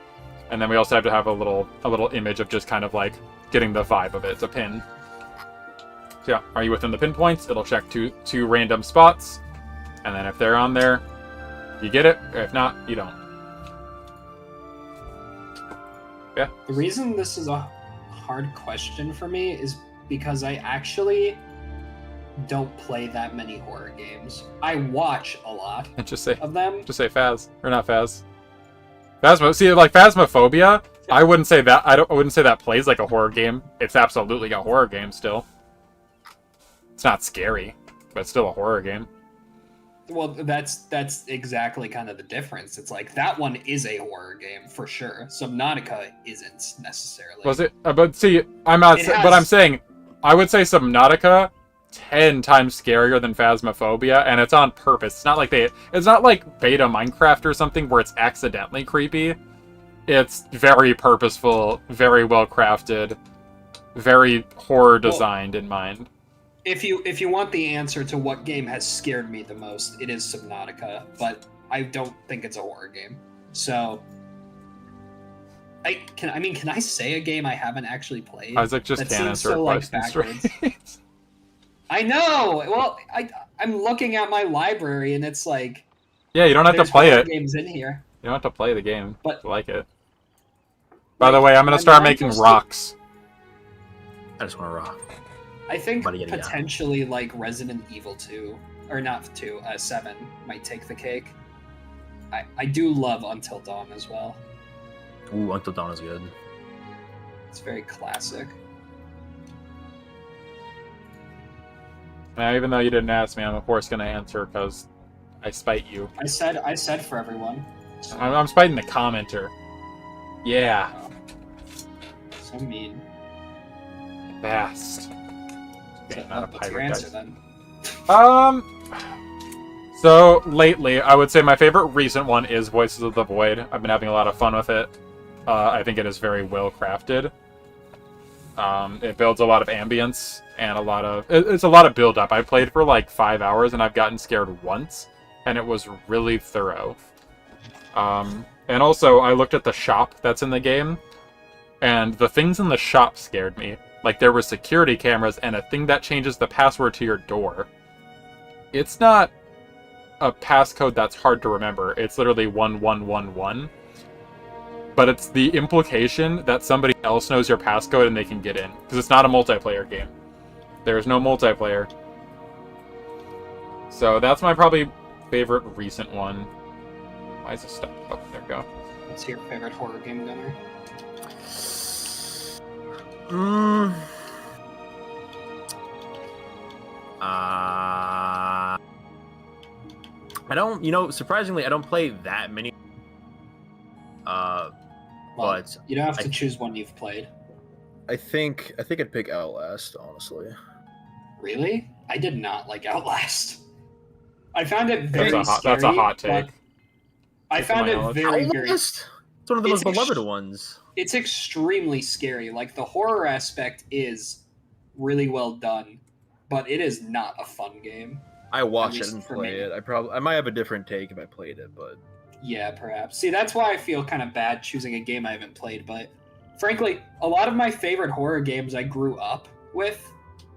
And then we also have to have a little image of just kind of like getting the vibe of it. It's a pin. So yeah, are you within the pinpoints? It'll check two random spots, and then if they're on there, you get it. If not, you don't. Yeah. The reason this is a hard question for me is because I actually don't play that many horror games. I watch a lot of them. Just say Phas. Or not Phas. See, like Phasmophobia, I wouldn't say that. I wouldn't say that plays like a horror game. It's absolutely a horror game still. It's not scary, but it's still a horror game. Well, that's exactly kind of the difference. It's like that one is a horror game for sure. Subnautica isn't necessarily. Was it? But see, I'm not. But I'm saying, I would say Subnautica 10 times scarier than Phasmophobia, and it's on purpose. It's not like it's not like beta Minecraft or something where it's accidentally creepy. It's very purposeful, very well crafted, very horror designed in mind. If you want the answer to what game has scared me the most, it is Subnautica, but I don't think it's a horror game. So can I say a game I haven't actually played? Isaac just can't answer a question straight. I know. Well, I'm looking at my library and it's like, yeah, you don't have to play it. Games in here. You don't have to play the game, but like it. By the way, I'm gonna start making rocks. I just want to rock. I think potentially like Resident Evil 2, or not 2, 7 might take the cake. I do love Until Dawn as well. Ooh, Until Dawn is good. It's very classic. Now, even though you didn't ask me, I'm of course going to answer because I spite you. I said for everyone. So. I'm spiting the commenter. Yeah. Oh. So mean. Fast. Okay, not a pirate answer then. So lately, I would say my favorite recent one is Voices of the Void. I've been having a lot of fun with it. I think it is very well crafted. It builds a lot of ambience and it's a lot of build up. I played for like 5 hours and I've gotten scared once, and it was really thorough. And also, I looked at the shop that's in the game, and the things in the shop scared me. Like, there were security cameras and a thing that changes the password to your door. It's not a passcode that's hard to remember. It's literally 1111. But it's the implication that somebody else knows your passcode and they can get in. Because it's not a multiplayer game. There is no multiplayer. So that's my probably favorite recent one. Why is it stuck? Oh, there we go. What's your favorite horror game, Gunner? I don't, surprisingly, I don't play that many. Well, But you don't have to choose one you've played. I think I'd pick Outlast, honestly. Really? I did not like Outlast. I found it very scary. That's a hot take. I found it very, very... Outlast? It's one of the most beloved ones. It's extremely scary. Like, the horror aspect is really well done, but it is not a fun game. I watched it and play it. I might have a different take if I played it, but... Yeah, perhaps. See, that's why I feel kind of bad choosing a game I haven't played, but frankly, a lot of my favorite horror games I grew up with,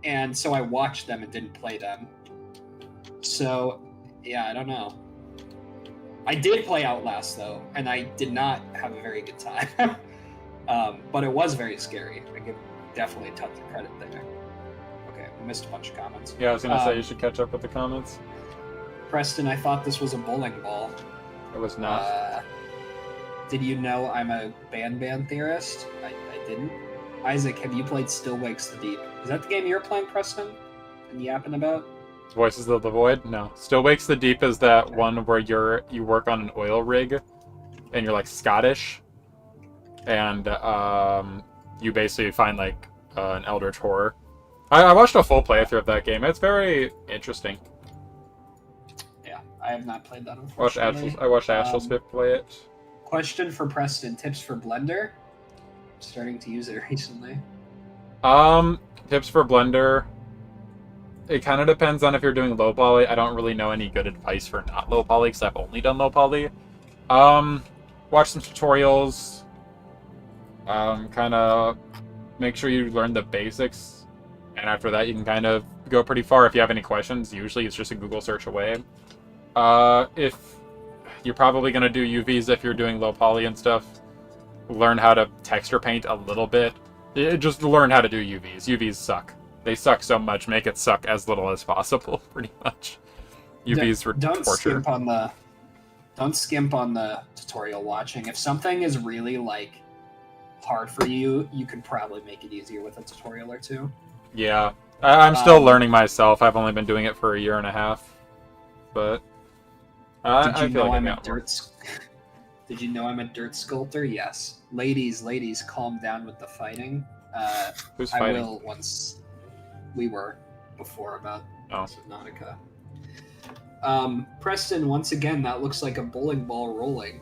and so I watched them and didn't play them. So, yeah, I don't know. I did play Outlast, though, and I did not have a very good time. But it was very scary. I give definitely a ton of credit there. Okay, we missed a bunch of comments. Yeah, I was going to say you should catch up with the comments. Preston, I thought this was a bowling ball. It was not. Did you know I'm a band theorist? I didn't. Isaac, have you played Still Wakes the Deep? Is that the game you're playing, Preston? And yapping about? Voices of the Void? No. Still Wakes the Deep is that one where you work on an oil rig, and you're like Scottish, and you basically find like an eldritch horror. I watched a full playthrough of that game. It's very interesting. I have not played that, unfortunately. I watched Astral Spit play it. Question for Preston. Tips for Blender? I'm starting to use it recently. Tips for Blender. It kind of depends on if you're doing low poly. I don't really know any good advice for not low poly, because I've only done low poly. Watch some tutorials. Kind of make sure you learn the basics. And after that, you can kind of go pretty far. If you have any questions, usually it's just a Google search away. If you're probably going to do UVs if you're doing low poly and stuff, learn how to texture paint a little bit. Just learn how to do UVs. UVs suck. They suck so much. Make it suck as little as possible, pretty much. UVs were torture. Don't skimp on the tutorial watching. If something is really, like, hard for you, you could probably make it easier with a tutorial or two. Yeah. I'm still learning myself. I've only been doing it for 1.5 years. But... Did you know I'm a dirt sculptor? Yes. Ladies, calm down with the fighting. Who's fighting? I will once we were before about Subnautica. Preston, once again, that looks like a bowling ball rolling.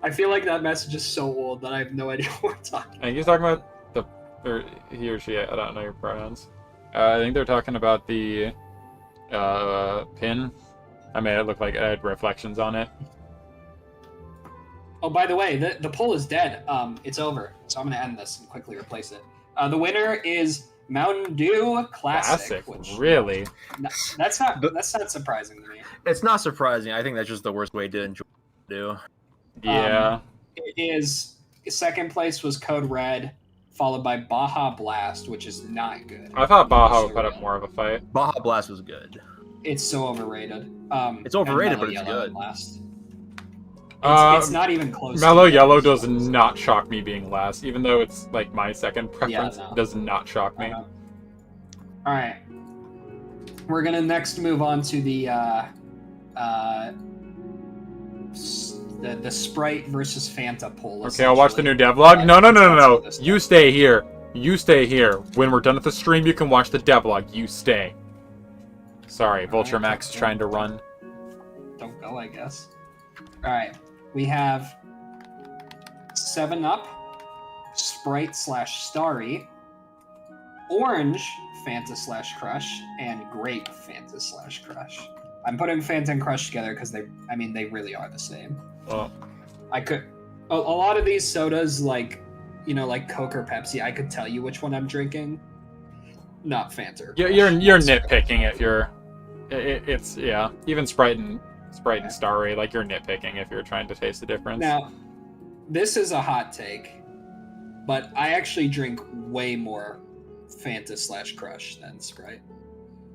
I feel like that message is so old that I have no idea what we're talking about. I think he's talking about or he or she, I don't know your pronouns. I think they're talking about the pin. I made it look like it had reflections on it. Oh, by the way, the poll is dead. It's over, so I'm going to end this and quickly replace it. The winner is Mountain Dew Classic. Which, really? That's not surprising to me. It's not surprising. I think that's just the worst way to enjoy Dew. Yeah. It is. Second place was Code Red, followed by Baja Blast, which is not good. I thought Baja would put up more of a fight. Baja Blast was good. It's so overrated. It's overrated, but it's good. Last. It's not even close. Mellow Yellow does not shock me being last, even though it's like my second preference. Yeah, no. It does not shock me. All right, we're gonna next move on to the Sprite versus Fanta poll. Okay, I'll watch the new devlog. No. You stay here. You stay here. When we're done with the stream, you can watch the devlog. You stay. Sorry, Vulture Max is trying to run. Don't go, I guess. All right. We have 7 Up, Sprite slash Starry, Orange Fanta slash Crush, and Grape Fanta slash Crush. I'm putting Fanta and Crush together because they really are the same. Well, I could, a lot of these sodas, like, you know, like Coke or Pepsi, I could tell you which one I'm drinking. Not Fanta. Or Crush. you're nitpicking if you're. It's yeah. Even Sprite and Starry, like you're nitpicking if you're trying to taste the difference. Now, this is a hot take, but I actually drink way more Fanta slash Crush than Sprite.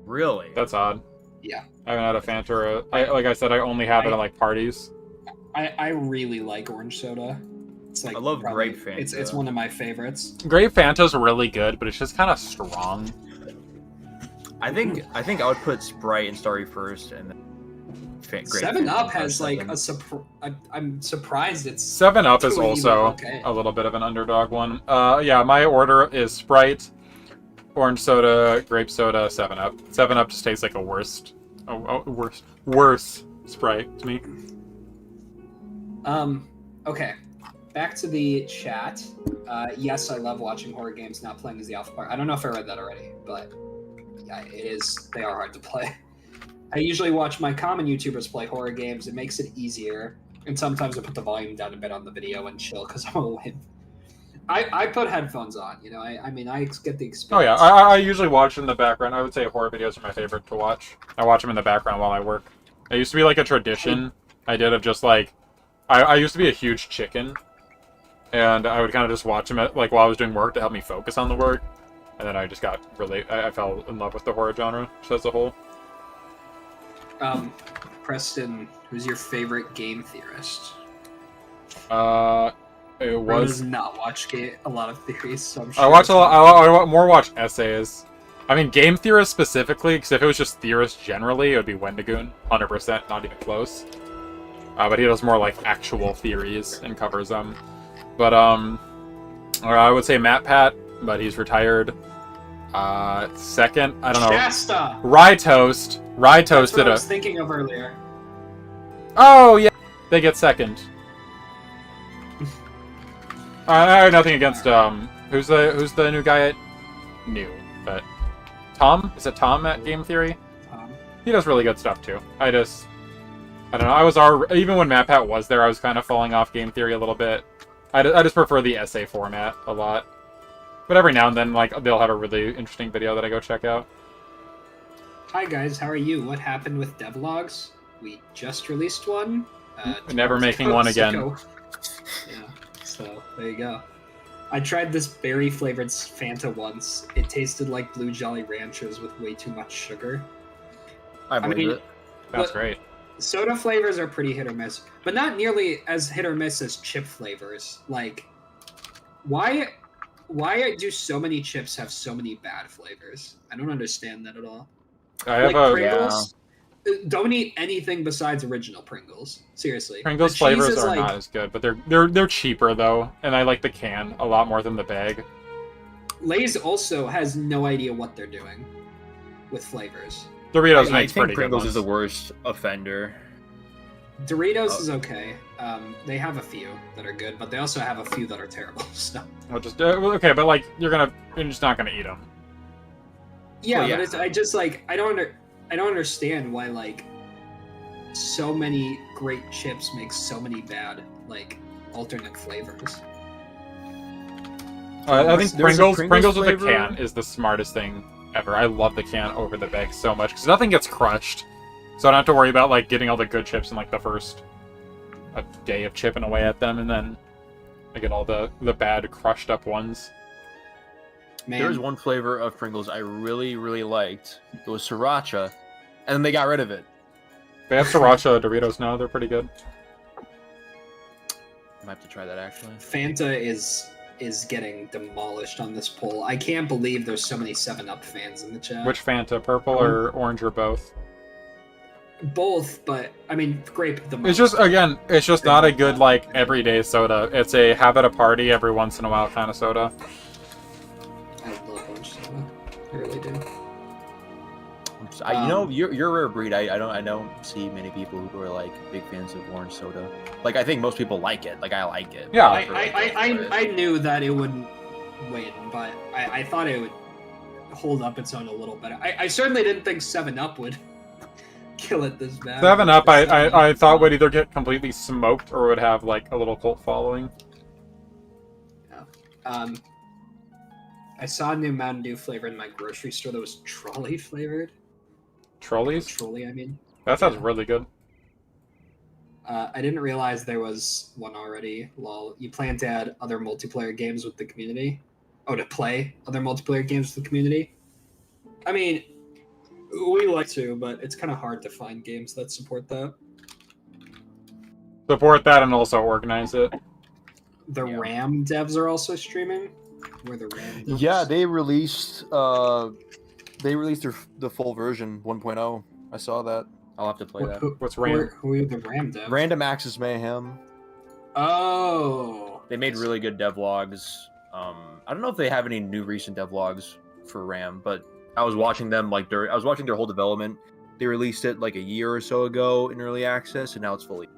Really? That's odd. Yeah. I haven't had a Fanta or like I said, I only have it at like parties. I really like orange soda. It's like I love grape Fanta. It's one of my favorites. Grape Fanta's really good, but it's just kind of strong. I think I would put Sprite and Starry first, and then grape 7 Fanta Up has second. like I'm surprised it's 7 Up is doing also even okay. a little bit of an underdog one. Yeah, my order is Sprite, orange soda, grape soda, 7 Up. 7 Up just tastes like a worse Sprite to me. Okay. Back to the chat. Yes, I love watching horror games, not playing as the alpha part. I don't know if I read that already, but yeah, it is. They are hard to play. I usually watch my common YouTubers play horror games. It makes it easier. And sometimes I put the volume down a bit on the video and chill because I'm away. I put headphones on, you know. I mean, I get the experience. Oh yeah, I usually watch in the background. I would say horror videos are my favorite to watch. I watch them in the background while I work. It used to be like a tradition I did of just like, I used to be a huge chicken, and I would kind of just watch them like while I was doing work to help me focus on the work. And then I just got really, I fell in love with the horror genre just as a whole. Preston, who's your favorite game theorist? It Bro was. does not watch a lot of theories, so I'm sure. I watch a lot. I more watch essays. I mean, game theorists specifically, because if it was just theorists generally, it would be Wendigoon, 100%, not even close. But he does more like actual theories and covers them. But or I would say Matt Pat, but he's retired. Second, I don't know. Shasta! Rye Toast. Rye Toast That's what did I a. was thinking of earlier. Oh yeah, they get second. I have nothing against who's the new guy at new, but Tom, is it Tom at Game Theory? He does really good stuff too. I don't know. Even when MatPat was there, I was kind of falling off Game Theory a little bit. I just prefer the essay format a lot. But every now and then, like, they'll have a really interesting video that I go check out. Hi guys, how are you? What happened with devlogs? We just released one. Never making one again. Yeah, so there you go. I tried this berry flavored Fanta once. It tasted like Blue Jolly Ranchers with way too much sugar. I believe it. That's great. Soda flavors are pretty hit or miss, but not nearly as hit or miss as chip flavors. Like, why do so many chips have so many bad flavors? I don't understand that at all. I have Pringles. Don't eat anything besides original Pringles. Seriously. Pringles flavors are not as good, but they're cheaper though, and I like the can a lot more than the bag. Lay's also has no idea what they're doing with flavors. Doritos I makes think pretty Pringles good is ones. the worst offender. Doritos is okay. They have a few that are good, but they also have a few that are terrible. So. Well, just okay, but like you're just not gonna eat them. Yeah, Well, yeah. but it's I just like I don't understand why like so many great chips make so many bad like alternate flavors. I think There's a Pringles with the flavor. can is the smartest thing ever. I love the can over the bag so much because nothing gets crushed, so I don't have to worry about like getting all the good chips in like the first day of chipping away at them, and then I get all the bad crushed up ones. Man, There was one flavor of Pringles I really, really liked. It was sriracha, and then they got rid of it. They have sriracha Doritos now. They're pretty good. I might have to try that actually. Fanta is getting demolished on this poll. I can't believe there's so many 7-Up fans in the chat. Which Fanta, purple or orange or both? Both, but I mean, grape the most. It's just not a good like everyday soda. It's a have at a party every once in a while kind of soda. I love orange soda. I really do. You know, you're a rare breed. I don't see many people who are like big fans of orange soda. Like, I think most people like it. Like, I like it. Yeah. I knew that it wouldn't win, but I thought it would hold up its own a little bit. I certainly didn't think 7-Up would kill it this bad. 7-Up, I thought would either get completely smoked or would have like a little cult following. Yeah. I saw a new Mountain Dew flavor in my grocery store that was trolley flavored. Trolleys? Trolley, I mean. That sounds really good. I didn't realize there was one already. Lol. You plan to add other multiplayer games with the community? Oh, to play other multiplayer games with the community? I mean, we like to, but it's kind of hard to find games that support that. Support that and also organize it. The RAM devs are also streaming. Where the RAM devs? Yeah, they released the full version 1.0. I saw that. I'll have to play that. What's RAM? Who are the RAM devs? Random Access Mayhem. Oh. They made really good devlogs. I don't know if they have any new recent devlogs for RAM, but I was watching them I was watching their whole development. They released it like a year or so ago in early access, and now it's fully.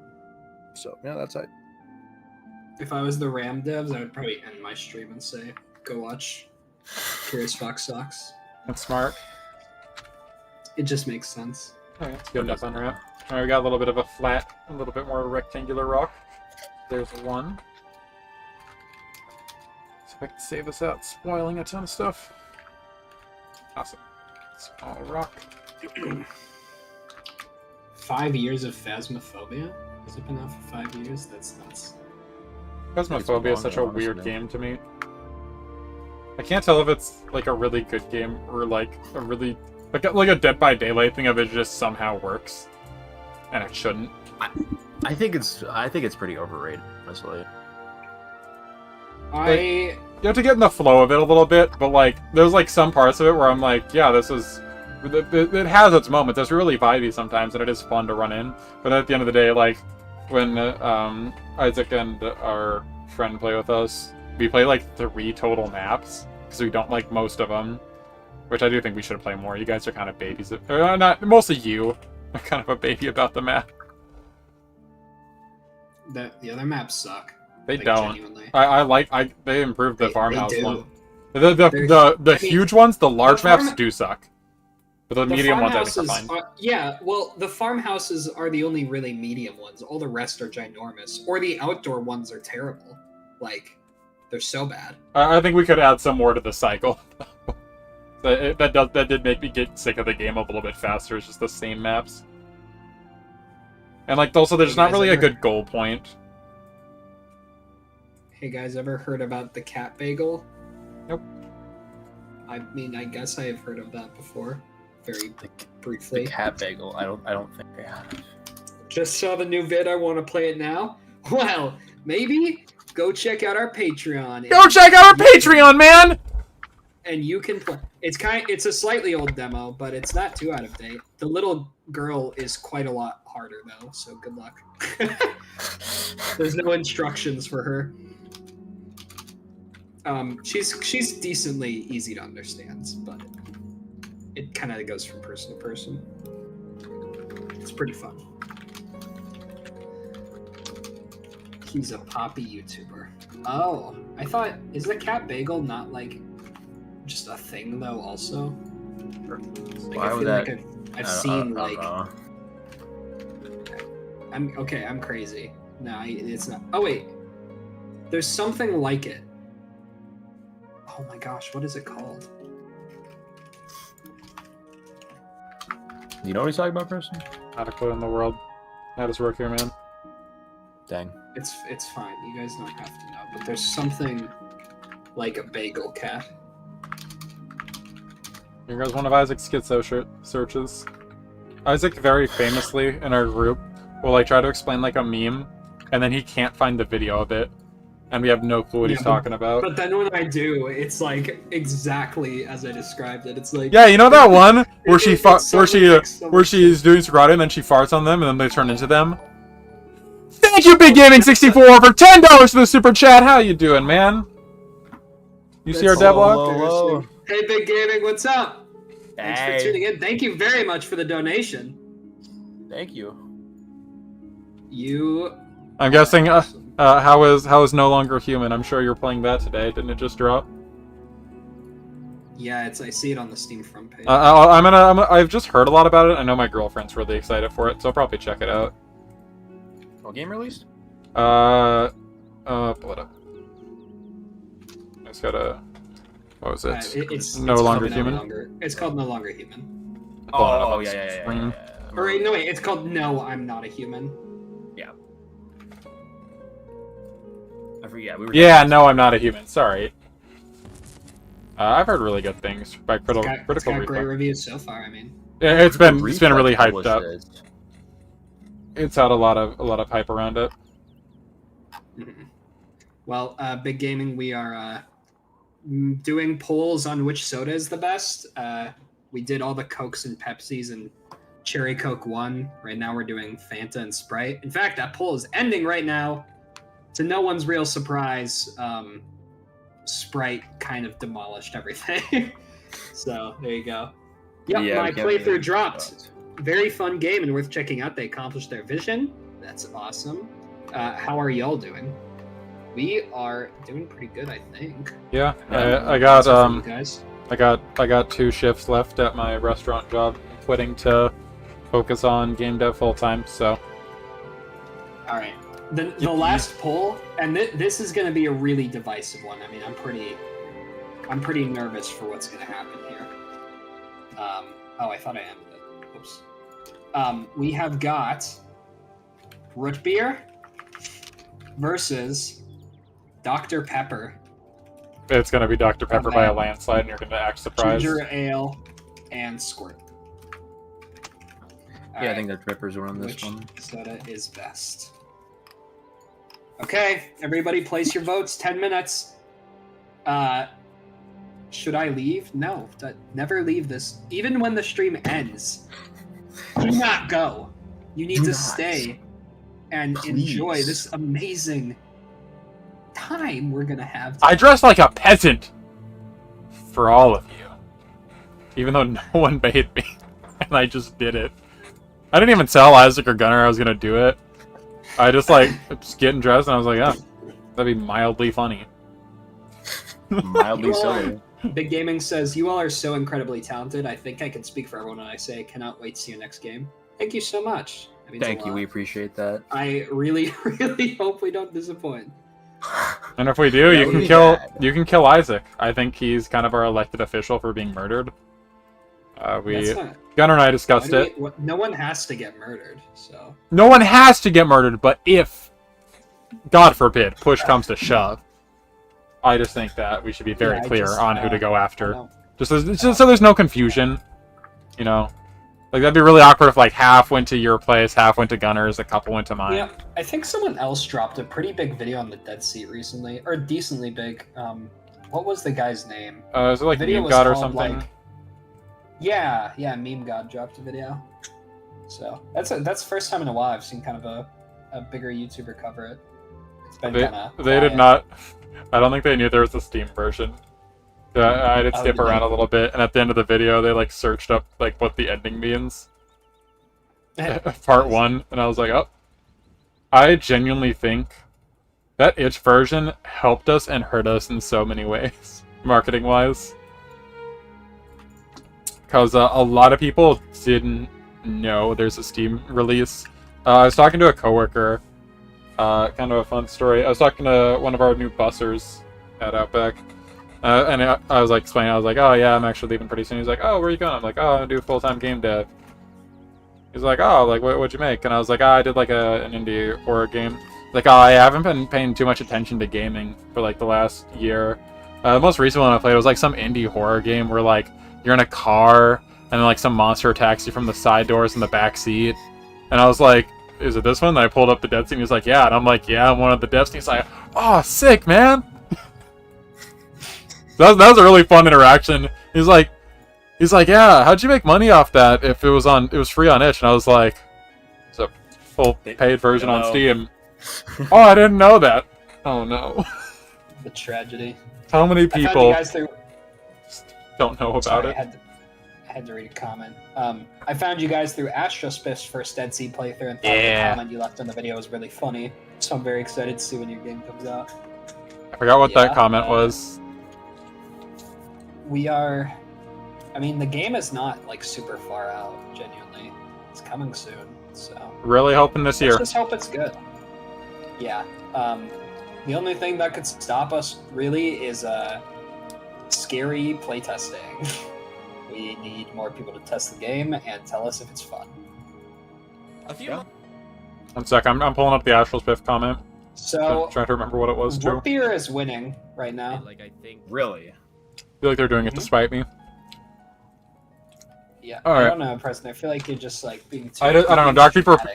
So yeah, that's it. If I was the RAM devs, I would probably end my stream and say, "Go watch Curious Fox Socks." That's smart. It just makes sense. Okay, that's good enough unwrap. Alright, we got a little bit of a flat, a little bit more rectangular rock. There's one. So I can save this out, spoiling a ton of stuff. Awesome. Small rock. 5 years of Phasmophobia? Has it been out for 5 years? That's nuts. Phasmophobia is such a weird game to me. I can't tell if it's like a really good game or like a really like a Dead by Daylight thing of it just somehow works, and it shouldn't. I think it's pretty overrated, honestly. You have to get in the flow of it a little bit, but like there's like some parts of it where I'm like, yeah, this is. It has its moments. It's really vibey sometimes, and it is fun to run in. But at the end of the day, like when Isaac and our friend play with us, we play like 3 total maps because we don't like most of them. Which I do think we should play more. You guys are kind of babies. Or not, mostly you are kind of a baby about the map. The other maps suck. They like, don't. Genuinely. They improved the farmhouse do. one. The huge ones, the large maps do suck. But the medium ones I think are fine. Yeah, well, the farmhouses are the only really medium ones. All the rest are ginormous. Or the outdoor ones are terrible. Like, they're so bad. I think we could add some more to the cycle. That did make me get sick of the game a little bit faster. It's just the same maps. And like also there's not really a good goal point. Hey guys, ever heard about the cat bagel? Nope. I mean, I guess I have heard of that before. Very briefly. The cat bagel. I don't think I have. Just saw the new vid. I want to play it now. Well, maybe go check out our Patreon. Go check out our Patreon, man. And you can play. It's a slightly old demo, but it's not too out of date. The little girl is quite a lot harder though, so good luck. There's no instructions for her. She's decently easy to understand, but it kind of goes from person to person. It's pretty fun. He's a poppy YouTuber. Oh, I thought, is the cat bagel not like just a thing though? Also, like, Why would that? I've seen like. I'm crazy. No, it's not. Oh wait, there's something like it. Oh my gosh, what is it called? You know what he's talking about, person? Not a clue in the world. How does work here, man? Dang. It's fine. You guys don't have to know, but there's something like a bagel cat. Here goes one of Isaac's schizo searches. Isaac very famously in our group will like try to explain like a meme, and then he can't find the video of it, and we have no clue what he's talking about. But then when I do, it's like exactly as I described it. It's like, yeah, you know that one where she's doing karate and then she farts on them and then they turn into them. Thank you, Big Gaming 64 for $10 for the super chat. How you doing, man? You see our devlog? Hey, Big Gaming, what's up? Thanks for tuning in. Thank you very much for the donation. Thank you. I'm guessing. How is No Longer Human? I'm sure you're playing that today. Didn't it just drop? Yeah, I see it on the Steam front page. I've just heard a lot about it. I know my girlfriend's really excited for it, so I'll probably check it out. What game released? Pull it up. I just gotta. What was it? It's No Longer Human. It's called No Longer Human. Oh, yeah. Or no, wait, it's called No, I'm Not a Human. Yeah. I forget. Yeah, No, I'm Not a Human. Sorry. I've heard really good things by critical It's got review. great reviews so far. I mean, It's been really hyped up. It's had a lot of hype around it. Mm-hmm. Well, Big Gaming, we are doing polls on which soda is the best. We did all the Cokes and Pepsis, and Cherry Coke won. Right now we're doing Fanta and Sprite. In fact, that poll is ending right now. To no one's real surprise, Sprite kind of demolished everything. So there you go. Yep, Yeah, my playthrough dropped. Very fun game and worth checking out. They accomplished their vision. That's awesome. How are y'all doing? We are doing pretty good, I think. Yeah, I got 2 shifts left at my restaurant job. I'm quitting to focus on game dev full time. So. All right. The last poll, and this is going to be a really divisive one. I mean, I'm pretty nervous for what's going to happen here. I thought I ended it. Oops. We have got root beer versus Dr. Pepper. It's going to be Dr. Pepper by a landslide, and you're going to act surprised. Ginger ale and squirt. I think the Peppers were on this one. Which soda is best? Okay, everybody place your votes. 10 minutes. Should I leave? No. Never leave this. Even when the stream ends, do not go. You need to stay and enjoy this amazing time we're going to have today. I dress like a peasant for all of you. Even though no one made me. And I just did it. I didn't even tell Isaac or Gunnar I was going to do it. I just getting dressed and I was like, yeah, that'd be mildly funny. Mildly silly. Big Gaming says, you all are so incredibly talented. I think I can speak for everyone when I say, cannot wait to see you next game. Thank you so much. Thank you, we appreciate that. I really, really hope we don't disappoint. And if we do, you can kill Isaac. I think he's kind of our elected official for being murdered. Gunnar and I discussed it. No one has to get murdered, so. No one has to get murdered, but if, God forbid, push comes to shove, I just think that we should be very clear on who to go after. Just so there's no confusion, you know. Like, that'd be really awkward if, half went to your place, half went to Gunnar's, a couple went to mine. Yeah, I think someone else dropped a pretty big video on the Dead Seat recently, or decently big. What was the guy's name? Is it Meme God or something? Yeah, Meme God dropped a video. So that's the first time in a while I've seen kind of a bigger YouTuber cover it. It's been kind of. They did not. I don't think they knew there was a Steam version. I did skip around a little bit, and at the end of the video, they searched up what the ending means. Part 1, and I was like, oh. I genuinely think that itch version helped us and hurt us in so many ways, marketing-wise. Because a lot of people didn't know there's a Steam release. I was talking to a coworker, kind of a fun story. I was talking to one of our new bussers at Outback, and I was explaining, I was like, oh yeah, I'm actually leaving pretty soon. He's like, oh, where are you going? I'm like, oh, I'm gonna do full-time game dev. He's like, oh, what'd you make? And I was like, oh, I did an indie horror game. He's like, oh, I haven't been paying too much attention to gaming for the last year. The most recent one I played was some indie horror game where you're in a car and then some monster attacks you from the side doors in the back seat. And I was like, is it this one? And I pulled up the dev scene. He was like, yeah. And I'm like, yeah, I'm one of the devs. And he's like, oh, sick, man. that was a really fun interaction. He's like, yeah, how'd you make money off that if it was free on itch? And I was like, it's a full paid version on Steam. Oh, I didn't know that. Oh no. The tragedy. How many people I don't know about it? I had to read a comment. I found you guys through Astrospiff's first Dead Sea playthrough and thought the comment you left on the video was really funny. So I'm very excited to see when your game comes out. I forgot what that comment was. We are... I mean, the game is not, like, super far out, genuinely. It's coming soon, so... Really hoping this year. Let's just hope it's good. Yeah. The only thing that could stop us, really, is scary playtesting. We need more people to test the game and tell us if it's fun. One sec, I'm pulling up the Astral Spiff comment. So, I'm trying to remember what it was, too. Root Beer is winning right now. Like, I think... Really? I feel like they're doing it to spite me. Yeah, All I right. don't know, Preston. I feel like you're just, like, being too... I don't know,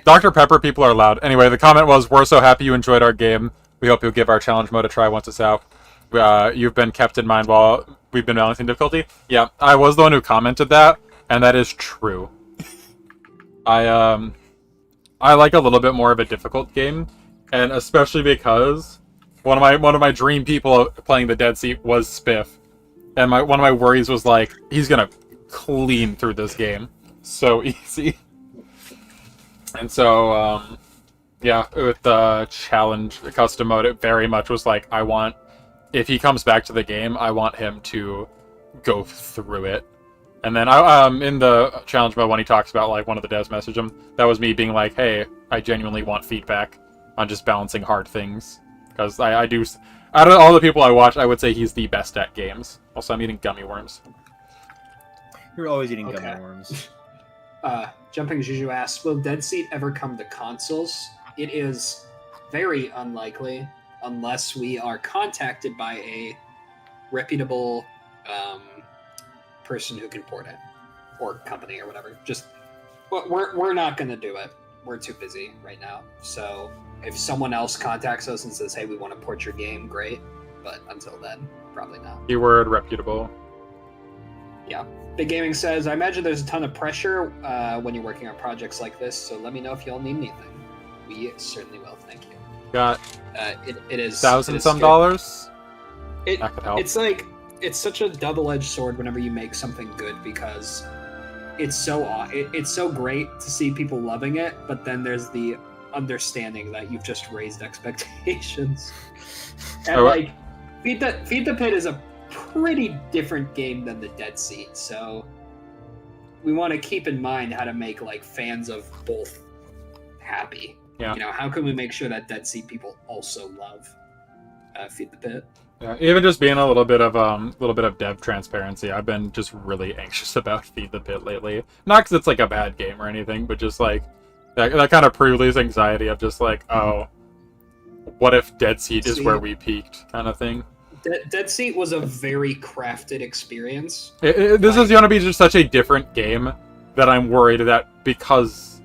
Dr. Pepper people are loud. Anyway, the comment was, we're so happy you enjoyed our game. We hope you'll give our challenge mode a try once it's out. You've been kept in mind while we've been balancing difficulty. Yeah, I was the one who commented that, and that is true. I like a little bit more of a difficult game, and especially because one of my dream people playing the Dead Seat was Spiff, and one of my worries was like, he's gonna clean through this game so easy. And so yeah, with the challenge custom mode, it very much was like, if he comes back to the game, I want him to go through it. And then in the challenge mode, when he talks about, like, one of the devs messaged him, that was me being like, hey, I genuinely want feedback on just balancing hard things. Because I do, out of all the people I watch, I would say he's the best at games. Also, I'm eating gummy worms. You're always eating gummy worms. Jumping Juju asks, will Dead Seat ever come to consoles? It is very unlikely unless we are contacted by a reputable person who can port it, or company or whatever. Just, we're not going to do it. We're too busy right now. So if someone else contacts us and says, hey, we want to port your game, great. But until then, probably not. Keyword reputable. Yeah. Big Gaming says, I imagine there's a ton of pressure when you're working on projects like this, so let me know if y'all need anything. We certainly will, thank you. Got it is $1,000-some scary. dollars. That could help. It's like, it's such a double-edged sword whenever you make something good, because it's so great to see people loving it, but then there's the understanding that you've just raised expectations. And like, Feed the Pit is a pretty different game than the Dead Seat, so we want to keep in mind how to make, like, fans of both happy. Yeah. You know, how can we make sure that Dead Seat people also love Feed the Pit? Yeah, even just being a little bit of dev transparency, I've been just really anxious about Feed the Pit lately. Not because it's like a bad game or anything, but just like that kind of pre-release anxiety of just like, oh, what if Dead Seat is where we peaked, kind of thing. Dead Seat was a very crafted experience. This is going to be just such a different game that I'm worried that because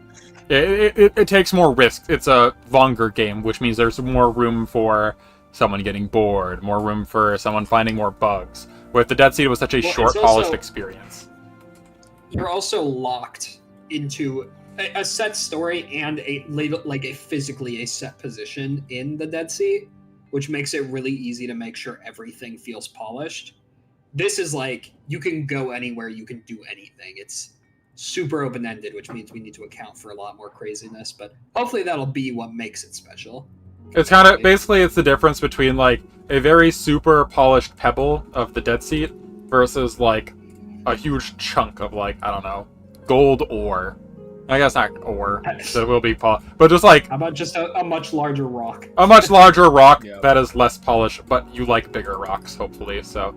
it takes more risks. It's a longer game, which means there's more room for someone getting bored, more room for someone finding more bugs. With the Dead Seat, it was such a short, polished experience. You're also locked into a set story and a physically a set position in the Dead Seat, which makes it really easy to make sure everything feels polished. This is like, you can go anywhere, you can do anything. It's super open-ended, which means we need to account for a lot more craziness, but hopefully that'll be what makes it special. It's kind of, basically it's the difference between like a very super polished pebble of the Dead Seat versus like a huge chunk of like, I don't know, gold ore. I guess not ore, so it will be polished, but just like... How about just a much larger rock? A much larger rock that is less polished, but you like bigger rocks, hopefully, so...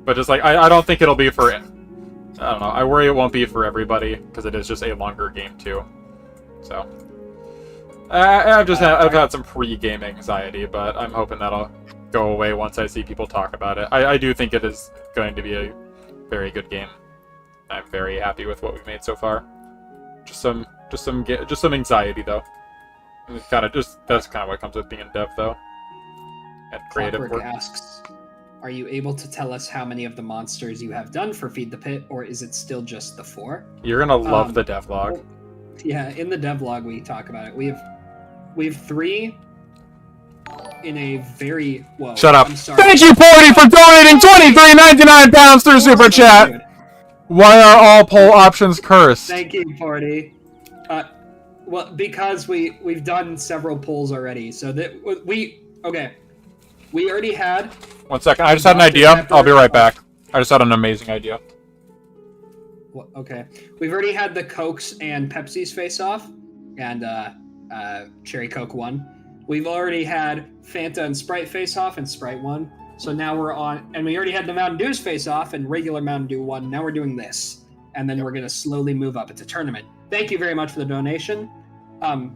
But just like, I don't think it'll be for... I don't know, I worry it won't be for everybody, because it is just a longer game too. So... I've had some pre-game anxiety, but I'm hoping that'll go away once I see people talk about it. I do think it is going to be a very good game. I'm very happy with what we've made so far. Just some anxiety though. It's that's kind of what comes with being in dev though. And creative Clockwork work. asks, are you able to tell us how many of the monsters you have done for Feed the Pit, or is it still just the 4? You're gonna love the devlog. Yeah, in the devlog we talk about it. We have 3 in a very... Whoa, Shut up. I'm sorry. Thank you, Porty, for donating £23.99 through Super Chat! Why are all poll options cursed? Thank you, Porty. Well, because we've done several polls already, so that we already had. 1 second, I just had an idea. I'll be right back. I just had an amazing idea. Well, okay, we've already had the Cokes and Pepsi's face off, and Cherry Coke won. We've already had Fanta and Sprite face off, and Sprite won. So now we're on, and we already had the Mountain Dews face off, and regular Mountain Dew won. Now we're doing this, and then we're gonna slowly move up. It's a tournament. Thank you very much for the donation.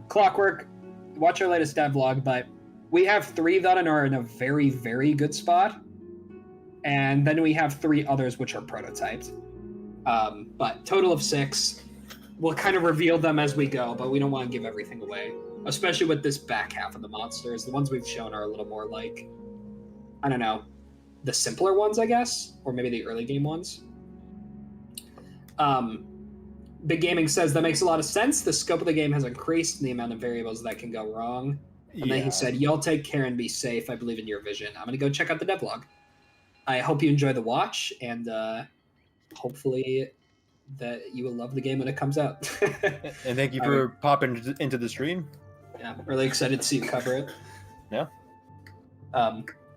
Clockwork, watch our latest devlog, but we have 3 that are in a very, very good spot, and then we have 3 others which are prototyped. But total of 6. We'll kind of reveal them as we go, but we don't want to give everything away, especially with this back half of the monsters. The ones we've shown are a little more like, I don't know, the simpler ones, I guess, or maybe the early game ones. Big Gaming says that makes a lot of sense. The scope of the game has increased and the amount of variables that can go wrong. And then he said, y'all take care and be safe. I believe in your vision. I'm going to go check out the devlog. I hope you enjoy the watch, and hopefully that you will love the game when it comes out. And thank you for popping into the stream. Yeah, I'm really excited to see you cover it. Yeah.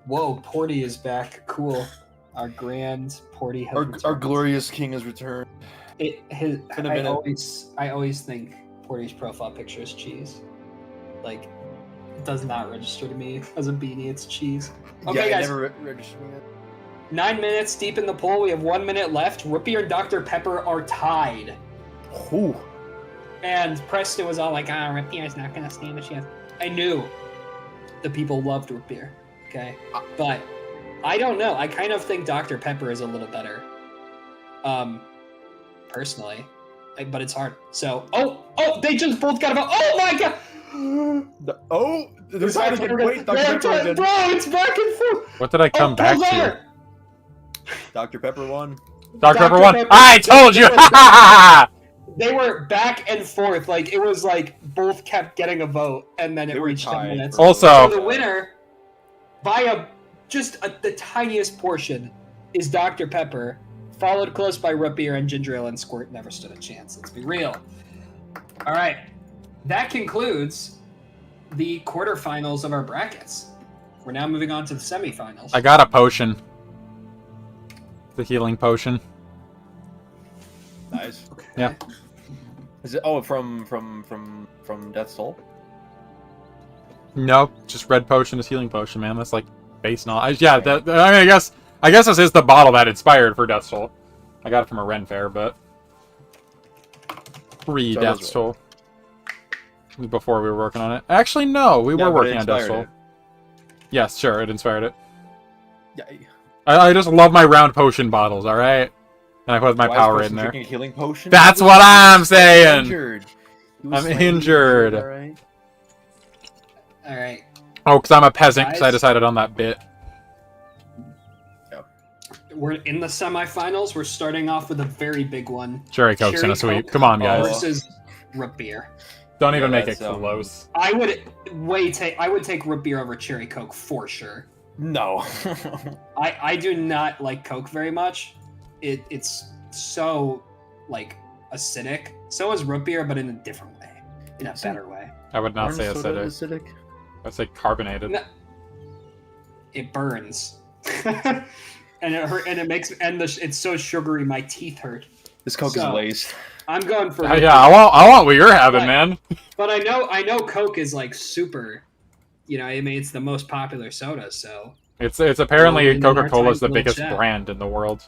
Whoa, Porty is back. Cool. Our grand Porty has returned. Our glorious king has returned. I always think Porty's profile picture is cheese. Like, it does not register to me as a beanie. It's cheese. Okay, yeah, guys. never registered me. 9 minutes deep in the poll. We have 1 minute left. Rootbeer and Dr. Pepper are tied. Ooh. And Preston was all like, Rootbeer is not going to stand a chance. I knew the people loved Rootbeer. Okay? But I don't know. I kind of think Dr. Pepper is a little better. Personally. But it's hard. So, they just both got a vote. Oh my god! There's not even wait, Dr. Pepper again. Bro, it's back and forth. What did I come back to? Dr. Pepper won. Dr. Pepper won. Pepper. I told you! They were back and forth. Like, it was like both kept getting a vote, and then it reached 10 minutes. Also, so the winner, by the tiniest portion, is Dr. Pepper, followed close by Root Beer and Ginger Ale, and Squirt never stood a chance. Let's be real. All right. That concludes the quarterfinals of our brackets. We're now moving on to the semifinals. I got a potion. The healing potion. Nice. Okay. Yeah. Is it from Death's Soul? Nope, just red potion is healing potion, man. That's like base knowledge. Yeah, I guess this is the bottle that inspired for Death's Soul. I got it from a Ren fair, but pre-Death's Soul. Before we were working on it. Actually, no, we were working on Death's Soul. Yes, sure, it inspired it. Yeah. I just love my round potion bottles, alright? And I put my power in there. A healing potion? That's what I'm saying! I'm injured. Alright. Oh, because I'm a peasant, because I decided on that bit. We're in the semifinals. We're starting off with a very big one. Cherry Coke's in a sweep. Come on, guys. Versus Root Beer. Don't even make it close. I would take Root Beer over Cherry Coke for sure. No. I do not like Coke very much. It's so like acidic. So is Root Beer, but in a different way, in a better way. I would not say acidic. I'd say carbonated. No, it burns, and it hurt, and it makes it's so sugary. My teeth hurt. This Coke is laced. I'm going for yeah. I want what you're having, man. But I know Coke is like super. I mean, it's the most popular soda, so it's apparently Coca-Cola's the biggest brand in the world.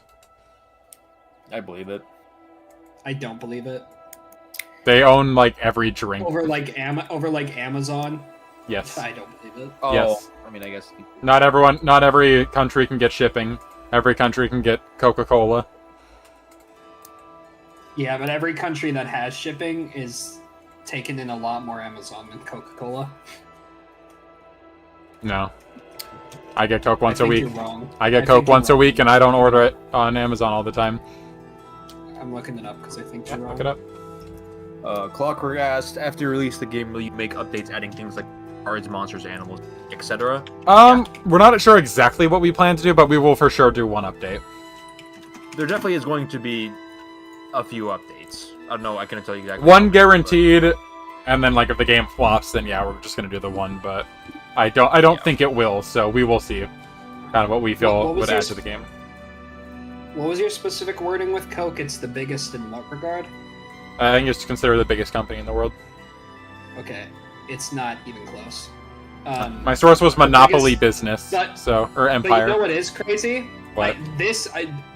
I believe it. I don't believe it. They own like every drink. Over like Amazon. Yes. I don't believe it. Oh, yes. I mean, I guess. Not every country can get shipping. Every country can get Coca-Cola. Yeah, but every country that has shipping is taking in a lot more Amazon than Coca-Cola. No. I get Coke once a week. You're wrong. I get Coke once a week, and I don't order it on Amazon all the time. I'm looking it up because I think you're wrong. Look it up. Clockwork asked, after you release the game, will you make updates adding things like cards, monsters, animals, etc.? We're not sure exactly what we plan to do, but we will for sure do one update. There definitely is going to be a few updates. I don't know. I couldn't tell you exactly. One guaranteed, and then like if the game flops, then yeah, we're just gonna do the one. But I don't think it will. So we will see. Kind of what we feel would add to the game. What was your specific wording with Coke? It's the biggest in what regard? I think it's considered the biggest company in the world. Okay, it's not even close. My source was Monopoly Business, or But Empire. you know what is crazy? What?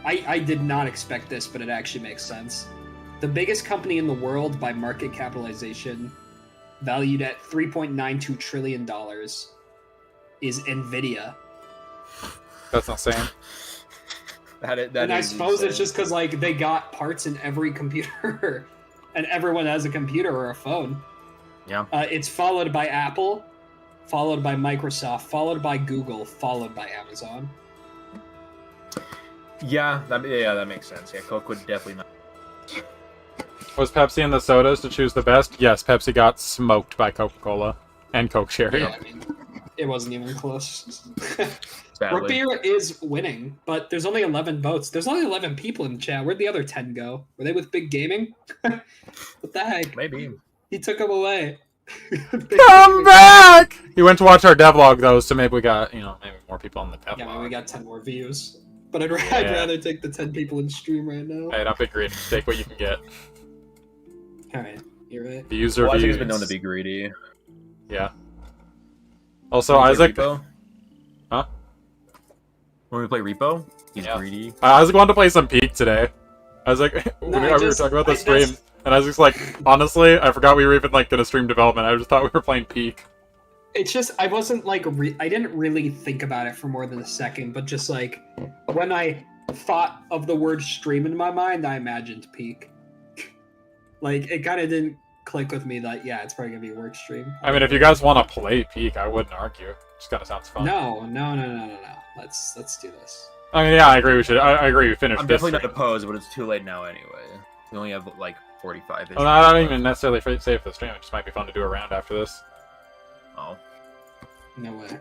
I did not expect this, but it actually makes sense. The biggest company in the world by market capitalization, valued at $3.92 trillion, is Nvidia. That's insane. And I suppose it's just because like they got parts in every computer, and everyone has a computer or a phone. Yeah. It's followed by Apple, followed by Microsoft, followed by Google, followed by Amazon. Yeah, that makes sense. Yeah, Coke would definitely not. Was Pepsi in the sodas to choose the best? Yes, Pepsi got smoked by Coca-Cola and Coke Cherry. Yeah, I mean, it wasn't even close. Sadly. Root beer is winning, but there's only 11 votes. There's only 11 people in the chat. Where'd the other 10 go? Were they with Big Gaming? What the heck? Maybe. He took them away. Come back! He went to watch our devlog though, so maybe we got maybe more people on the devlog. Yeah, maybe we got 10 more views. But I'd rather take the 10 people in stream right now. Hey, don't be greedy. Take what you can get. Alright, you're right. Views are Isaac views. has been known to be greedy. Yeah. Also, Isaac. Repo? Huh? When we play Repo, he's greedy. Isaac wanted to play some Peak today. I was like, we were talking about the stream, and Isaac's like, honestly, I forgot we were even like gonna stream development. I just thought we were playing Peak. It's just, I wasn't like, I didn't really think about it for more than a second, but just like, when I thought of the word stream in my mind, I imagined Peak. Like, it kind of didn't click with me that, yeah, it's probably gonna be work stream. I mean, if you guys want to play Peak, I wouldn't argue. It just kind of sounds fun. No. Let's do this. I mean, yeah, I agree. I agree. We finished. I'm definitely not opposed, but it's too late now anyway. We only have like 45. Well, I don't even necessarily say for the stream. It just might be fun to do a round after this. Oh. No way.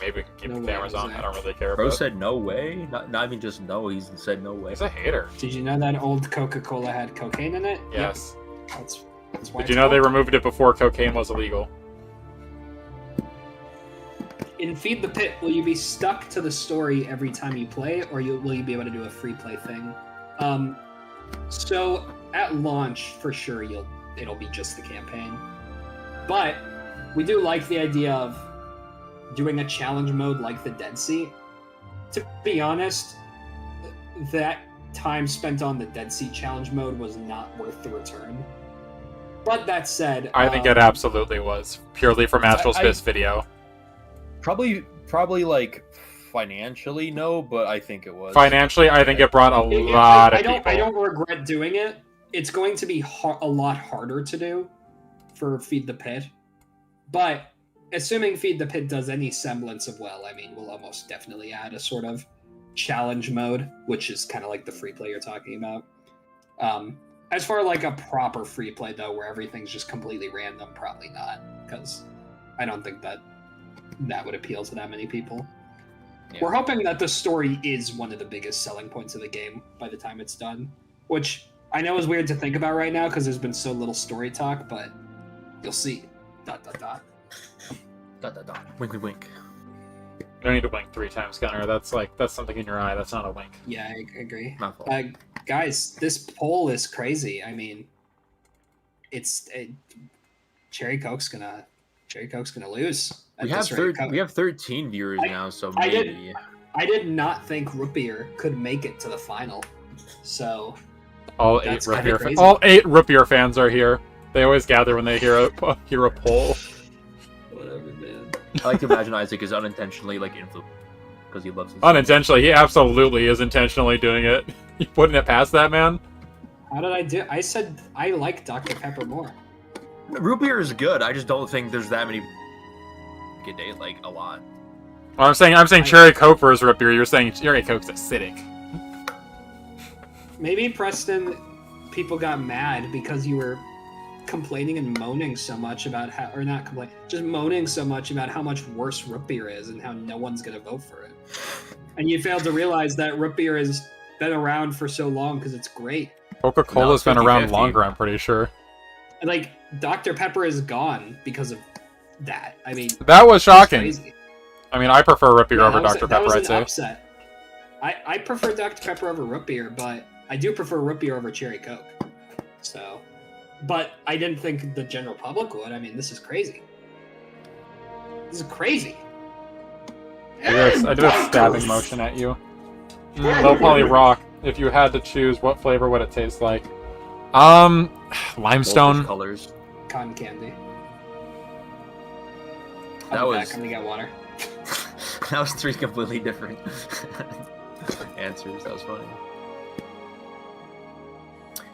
Maybe we can keep No the way, cameras on. Jose. I don't really care. Bro about said no way. Not even just no. He said no way. He's a hater. Did you know that old Coca-Cola had cocaine in it? Yes. Yep. That's why Did you know they removed it before cocaine was illegal? In Feed the Pit, will you be stuck to the story every time you play, or will you be able to do a free play thing? So at launch, for sure, it'll be just the campaign. But we do like the idea of doing a challenge mode like the Dead Sea. To be honest, that time spent on the Dead Sea challenge mode was not worth the return. But that said, I think it absolutely was, purely from Astral's Fist video. Probably like financially no, but I think it was. Financially, I think it brought a lot of people. I don't regret doing it. It's going to be a lot harder to do for Feed the Pit. But assuming Feed the Pit does any semblance of well, I mean, we'll almost definitely add a sort of challenge mode, which is kind of like the free play you're talking about. As far like a proper free play though, where everything's just completely random, probably not, because I don't think that would appeal to that many people. Yeah. We're hoping that the story is one of the biggest selling points of the game by the time it's done, which I know is weird to think about right now because there's been so little story talk, but you'll see. ... Wink, wink, wink. You don't need to blink 3 times, Gunner. That's something in your eye. That's not a wink. Yeah, I agree. Not fault. Guys, this poll is crazy. I mean, Cherry Coke's gonna lose. We have 13 viewers now, so maybe. I did not think Root Beer could make it to the final. So all 8 Root Beer fans are here. They always gather when they hear a poll. Whatever, man. I like to imagine Isaac is unintentionally like influenced because he loves his unintentionally. He absolutely is intentionally doing it. You putting it past that man? How did I do? I said I like Dr. Pepper more. Root beer is good. I just don't think there's that many. Good day, like a lot. Well, I'm saying Cherry Coke versus Root Beer. You're saying Cherry Coke's acidic. Maybe Preston, people got mad because you were complaining and moaning so much about how, or not complaining, just moaning so much about how much worse Root Beer is and how no one's gonna vote for it. And you failed to realize that Root Beer has been around for so long because it's great. Coca-Cola's been 50-50. around longer, I'm pretty sure. Like, Dr. Pepper is gone because of that. I mean, That was shocking. crazy. I mean, I prefer root beer over Dr. That Pepper, was I'd an say. upset. I prefer Dr. Pepper over root beer, but I do prefer root beer over cherry Coke. So, but I didn't think the general public would. I mean, this is crazy. This is crazy. I did a stabbing motion at you. Low poly rock. If you had to choose, what flavor would it taste like? Limestone. Voltage colors. Cotton candy. That I'm was- back. I'm gonna get water. That was 3 completely different answers. That was funny.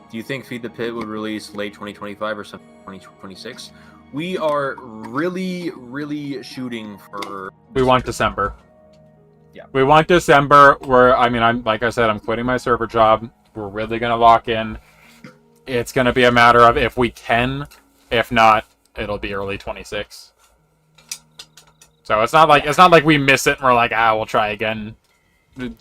Do you think Feed the Pit would release late 2025 or something 2026? We are really shooting for. We want December. Yeah. We want December. I'm like I said, I'm quitting my server job. We're really gonna lock in. It's gonna be a matter of if we can. If not, it'll be early 26. So it's not like we miss it and we're like, we'll try again.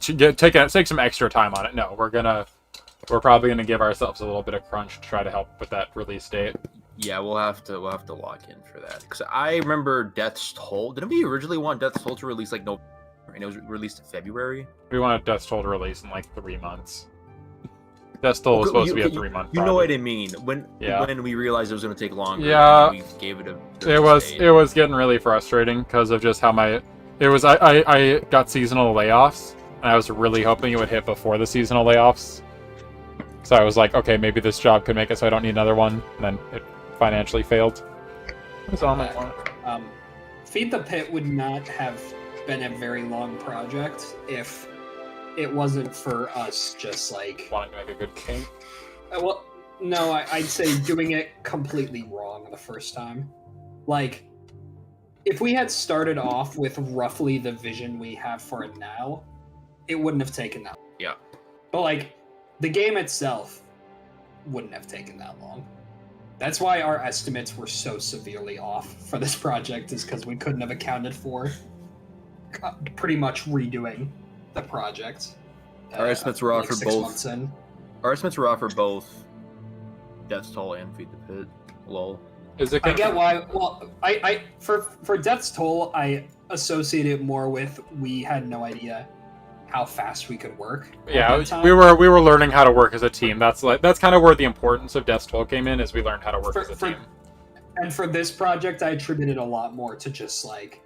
Take some extra time on it. No, we're probably gonna give ourselves a little bit of crunch to try to help with that release date. Yeah, we'll have to lock in for that. Because I remember Death's Toll. Didn't we originally want Death's Toll to release like November, and it was released in February? We want Death's Toll to release in like 3 months. Death's Toll was supposed to be a 3-month. You know what I mean? When we realized it was going to take longer. Yeah. We gave it a. It was getting really frustrating because of just how I got seasonal layoffs, and I was really hoping it would hit before the seasonal layoffs. So I was like, okay, maybe this job could make it so I don't need another one, and then it financially failed. That's all my fault. Feed the Pit would not have been a very long project if it wasn't for us just like Wanting to make a good king. well, no, I'd say doing it completely wrong the first time. Like, if we had started off with roughly the vision we have for it now, it wouldn't have taken that long. Yeah. But, like, the game itself wouldn't have taken that long. That's why our estimates were so severely off for this project, is because we couldn't have accounted for pretty much redoing the project. Our estimates were off for 6 both. months in. Our estimates were off for both Death's Toll and Feed the Pit. Lol. Is it? I get why. Well, for Death's Toll, I associate it more with we had no idea how fast we could work. Yeah, at that time. we were learning how to work as a team. That's kind of where the importance of Death's Toll came in, is we learned how to work as a team. And for this project, I attributed a lot more to just like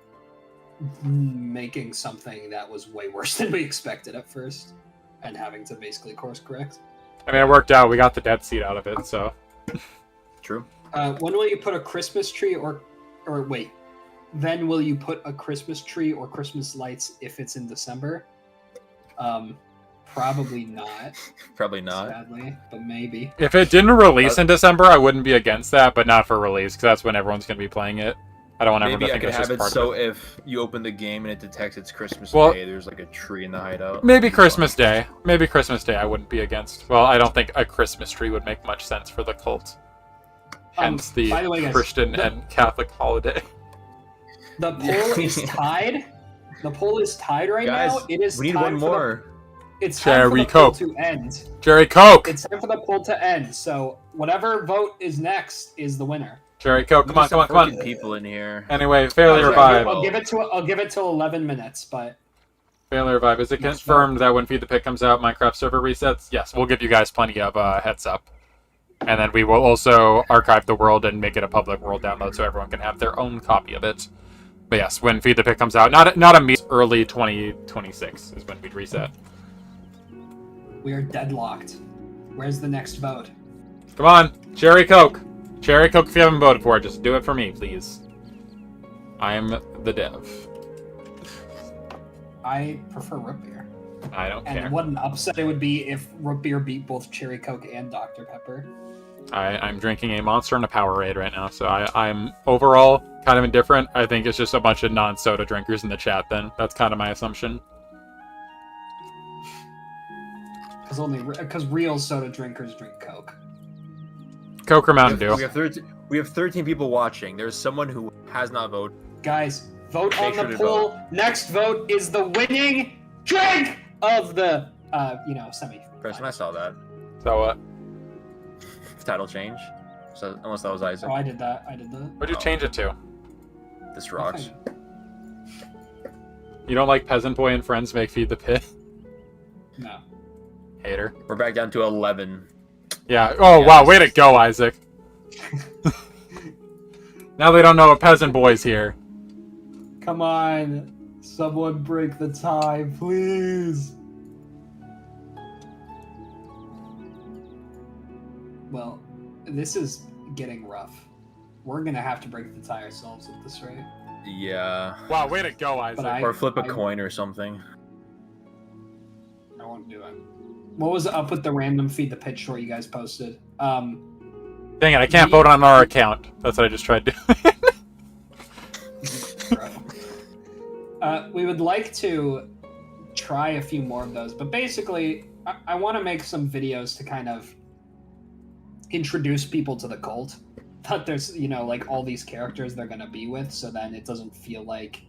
making something that was way worse than we expected at first, and having to basically course correct. I mean, it worked out. We got the dead seed out of it, so. True. When will you put a Christmas tree or wait? Then will you put a Christmas tree or Christmas lights if it's in December? Probably not. Probably not. Sadly, but maybe. If it didn't release in December, I wouldn't be against that, but not for release, because that's when everyone's going to be playing it. I don't want everyone Maybe to I think could it's have just it part so of it. if you open the game and it detects it's Christmas Well- Day, there's like a tree in the hideout. Maybe Christmas Day. Maybe Christmas Day I wouldn't be against. Well, I don't think a Christmas tree would make much sense for the cult. Hence the by the way, guys, Christian and Catholic holiday. The poll is tied. The poll is tied right Guys, now. It is we need time one for more. It's time for Cherry the poll Coke. to end. Jerry Coke! It's time for the poll to end. So whatever vote is next is the winner. Jerry Coke, come on, come on, come on. People in here. Anyway, Fairly I'll Revive. give it till 11 minutes, but Fairly Revive. Is it confirmed that when Feed the Pit comes out, Minecraft server resets? Yes, we'll give you guys plenty of heads up. And then we will also archive the world and make it a public world download so everyone can have their own copy of it. But yes, when Feed the Pit comes out, not immediately, early 2026 is when we'd reset. we are deadlocked. Where's the next vote? Come on, Cherry Coke. Cherry Coke, if you haven't voted for it, just do it for me, please. I am the dev. I prefer root beer. I don't And care. what an upset it would be if root beer beat both Cherry Coke and Dr. Pepper. I'm drinking a Monster and a Powerade right now, so I'm overall kind of indifferent. I think it's just a bunch of non-soda drinkers in the chat then. That's kind of my assumption. Because real soda drinkers drink Coke. Coke or Mountain Dew. We have 13 people watching. There's someone who has not voted. Guys, vote Make on sure the to poll. vote. Next vote is the winning drink of the, semi. Preston, I saw that. So, title change. So unless that was Isaac. Oh, I did that. What'd you change it to? This rocks. Nothing. You don't like Peasant Boy and Friends Make Feed the Pit? No. Hater. We're back down to 11. Yeah. Oh, Yeah, wow. Way to go, Isaac. Now they don't know a Peasant Boy's here. Come on. Someone break the tie, please. Well, this is getting rough. We're gonna have to break the tie ourselves at this rate. Yeah. Wow, way to go, Isaac. I- Or flip a coin or something. I won't do it. What was up with the random feed the pitch short you guys posted? Dang it, I can't vote on our account. That's what I just tried doing. We would like to try a few more of those, but basically, I want to make some videos to kind of introduce people to the cult. That there's, you know, like all these characters they're going to be with, so then it doesn't feel like...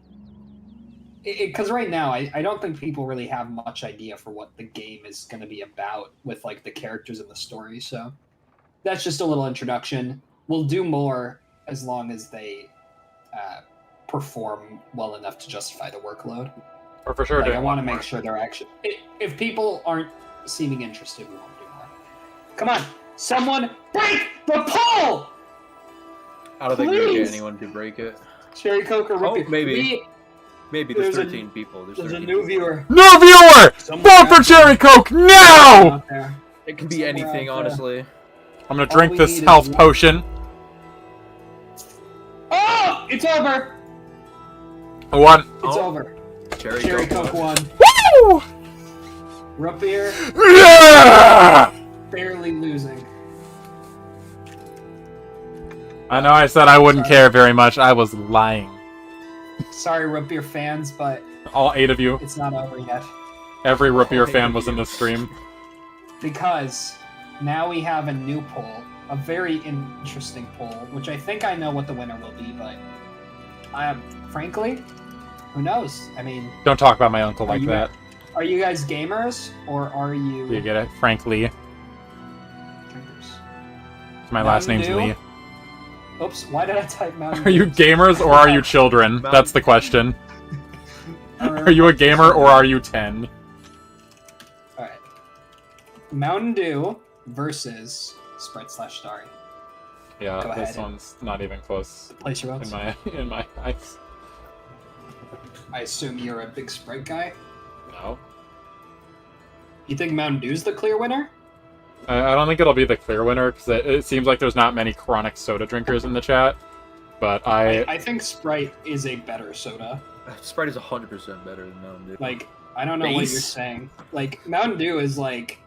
Because right now, I don't think people really have much idea for what the game is going to be about with, like, the characters in the story, so... That's just a little introduction. We'll do more as long as they perform well enough to justify the workload. Or for sure, Like, I doing want to one make more. sure they're actually... If people aren't seeming interested, we won't do more. Come on! Someone break the pole! I don't think we're gonna Please! get anyone to break it. Cherry Coke or Oh, Rippy? maybe. Maybe there's There's a- 13 people. There's There's a 13 new people. viewer. No viewer! Somewhere Vote for out Cherry Coke now! out there. It can be Somewhere anything, out there. honestly. I'm gonna All drink we this need is health one. potion. Oh! It's over! One. It's Oh. over. Cherry Cherry Coke Coke won. won. Woo! Root beer Yeah! barely losing. I know I said I wouldn't care very much. I was lying. Sorry, Root beer fans, but All 8 of you. it's not over yet. Every Root Beer All 8 fan of was in you. the stream. Because now we have a new poll, a very interesting poll, which I think I know what the winner will be, but frankly, who knows? I mean, Don't talk about my uncle like you that. are you guys gamers or are you You get it? Frankly. drinkers? My last name's Mountain Lee. Dew? Oops, why did I type Mountain Are you gamers or are you children? That's the question. Are you a gamer or are you 10? Alright. Mountain Dew versus Sprite/Starry. Yeah, Go this ahead. one's not even close Place your votes. in my eyes. I assume you're a big Sprite guy. No. You think Mountain Dew's the clear winner? I don't think it'll be the clear winner because it seems like there's not many chronic soda drinkers in the chat. But I think Sprite is a better soda. Sprite is 100% better than Mountain Dew. Like, I don't know what Base. you're saying. Like, Mountain Dew is like...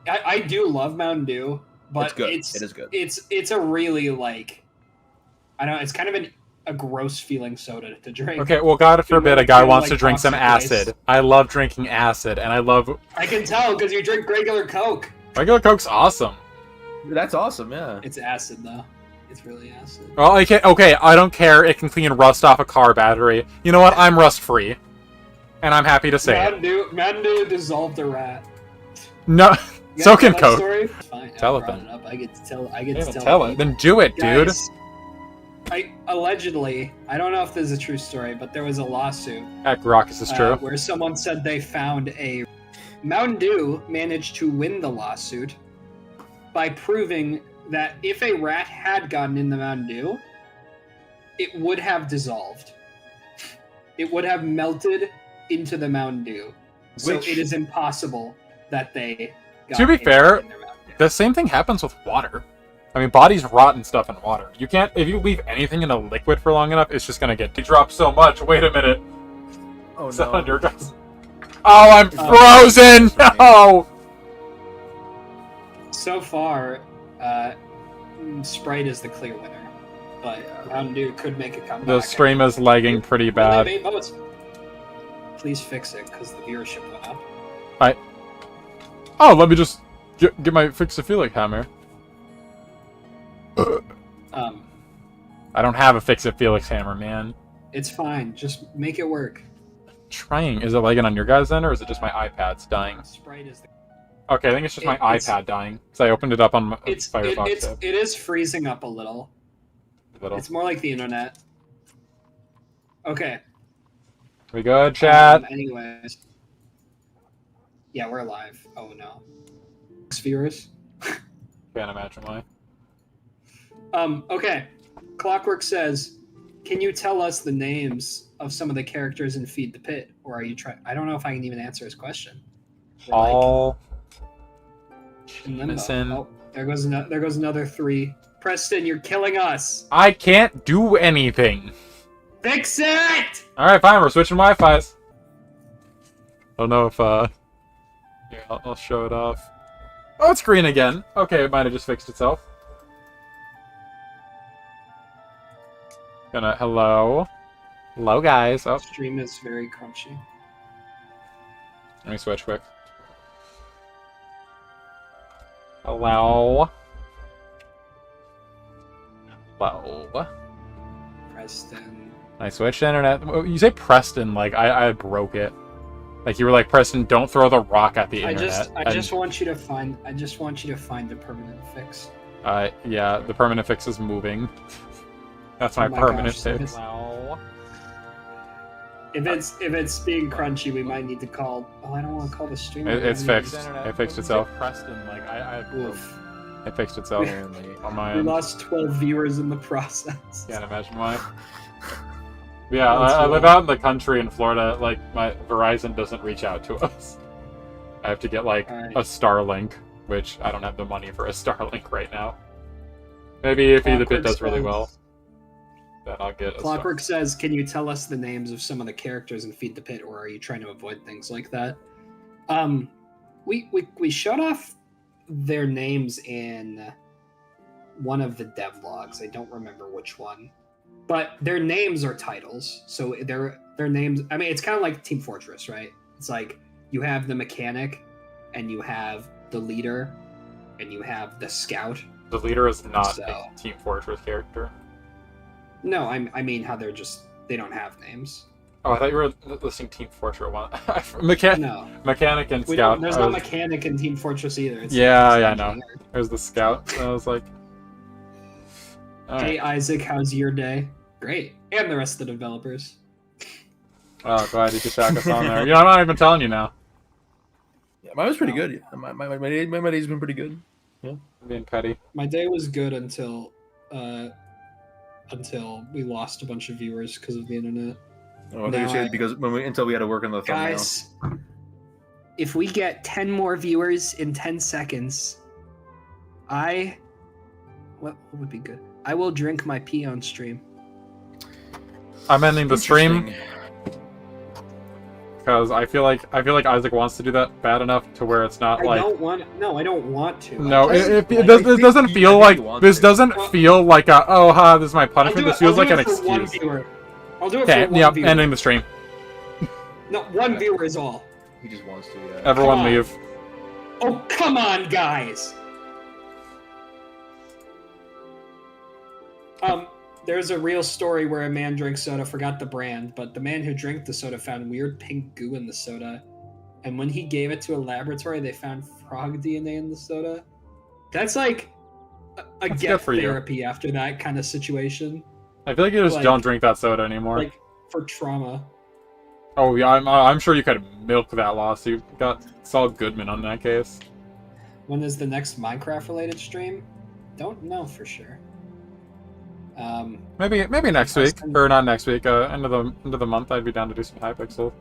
I do love Mountain Dew, but It's good. It's, It is good. It's a really, like... I don't know, it's kind of a gross feeling soda to drink. okay, well, God forbid a like guy feel wants like to drink some toxic waste. acid. I love drinking acid, and I love I can tell because you drink regular Coke. regular Coke's awesome. That's awesome, yeah. It's acid, though. It's really acid. Well, okay, I don't care. It can clean rust off a car battery. You know what? I'm rust free, and I'm happy to say it. Mountain Dew dissolved a rat. No, You so guys can know that Coke. story? Fine, Tell I it brought then. up. I get to tell. I get Yeah, to tell. tell it. Then do it, dude. Guys, I allegedly, I don't know if this is a true story, but there was a lawsuit At Grok, is this true? where someone said they found a Mountain Dew managed to win the lawsuit by proving that if a rat had gotten in the Mountain Dew, it would have dissolved. It would have melted into the Mountain Dew. So Which- it is impossible that they got To be anything fair, in their Mountain Dew. The same thing happens with water. I mean, bodies rot and stuff in water. You can't, if you leave anything in a liquid for long enough, it's just gonna get dropped so much. Wait a minute. Oh, Is that no. on your guys? Oh, I'm frozen! No! So far, Sprite is the clear winner, but Mountain Dew could make a comeback. The stream is lagging pretty bad. Really, votes. Please fix it because the viewership went up. Oh, let me just get my Fix-A-Felix hammer. I don't have a Fix-A-Felix hammer, man. It's fine. Just make it work. Trying. Is it lagging on your guys' end, or is it just my iPad's dying? Sprite is. Okay, I think it's just my iPad dying. So I opened it up on my Firefox tab. It is freezing up a little. It's more like the internet. Okay. We good, chat? Anyways. Yeah, we're live. Oh no. Viewers. Can't imagine why. Okay. Clockwork says, can you tell us the names of some of the characters in Feed the Pit? Or are you trying... I don't know if I can even answer his question. Paul. Oh, there goes another 3. Preston, you're killing us. I can't do anything. Fix it! Alright, fine, we're switching Wi-Fi's. I don't know if, here, I'll show it off. Oh, it's green again. Okay, it might have just fixed itself. Hello? Hello, guys. Oh. Stream is very crunchy. Let me switch quick. Hello? Hello? Preston. I switched internet. You say Preston, like I broke it. Like you were like, Preston, don't throw the rock at the internet. I just want you to find the permanent fix. Yeah, the permanent fix is moving. That's my permanent fix. If it's being crunchy, we might need to call. Oh, I don't want to call the stream. It's fixed. It fixed itself. Preston, like it fixed itself. On my end. We lost 12 viewers in the process. Can't imagine why. Yeah, I live out in the country in Florida. Like my Verizon doesn't reach out to us. I have to get like a Starlink, which I don't have the money for a Starlink right now. Maybe if the Pit does really well, then I'll get a Clockwork says, can you tell us the names of some of the characters in Feed the Pit, or are you trying to avoid things like that? We showed off their names in one of the devlogs. I don't remember which one. But their names are titles. So their names, I mean, it's kind of like Team Fortress, right? It's like you have the mechanic, and you have the leader, and you have the scout. The leader is not a Team Fortress character. No, I mean how they don't have names. Oh, I thought you were listing Team Fortress one. Mechanic and scout. There's no mechanic in Team Fortress either. It's I know. There's the scout. I was like, hey Isaac, how's your day? Great, and the rest of the developers. Oh, glad you could tag us on there. I'm not even telling you now. Yeah, mine was pretty good. My day's been pretty good. Yeah, being petty. My day was good until we lost a bunch of viewers because of the internet. Oh, I think you said because until we had to work on the thumbnail. Guys, if we get 10 more viewers in 10 seconds, what would be good? I will drink my pee on stream. I'm ending the stream because I feel like Isaac wants to do that bad enough to where it's not like. I don't want to. No, it doesn't feel like this. Doesn't feel like a this is my punishment. This feels like an excuse. I'll do it for one viewer. Ending the stream. No, one viewer is all. He just wants to. Yeah. Everyone leave. Oh, come on, guys. There's a real story where a man drank soda, forgot the brand, but the man who drank the soda found weird pink goo in the soda. And when he gave it to a laboratory, they found frog DNA in the soda. That's like a get therapy after that kind of situation. I feel like you just don't drink that soda anymore. Like, for trauma. Oh, yeah, I'm sure you could milk that lawsuit. Got Saul Goodman on that case. When is the next Minecraft-related stream? Don't know for sure. Maybe next week, or not next week. End of the month, I'd be down to do some Hypixel.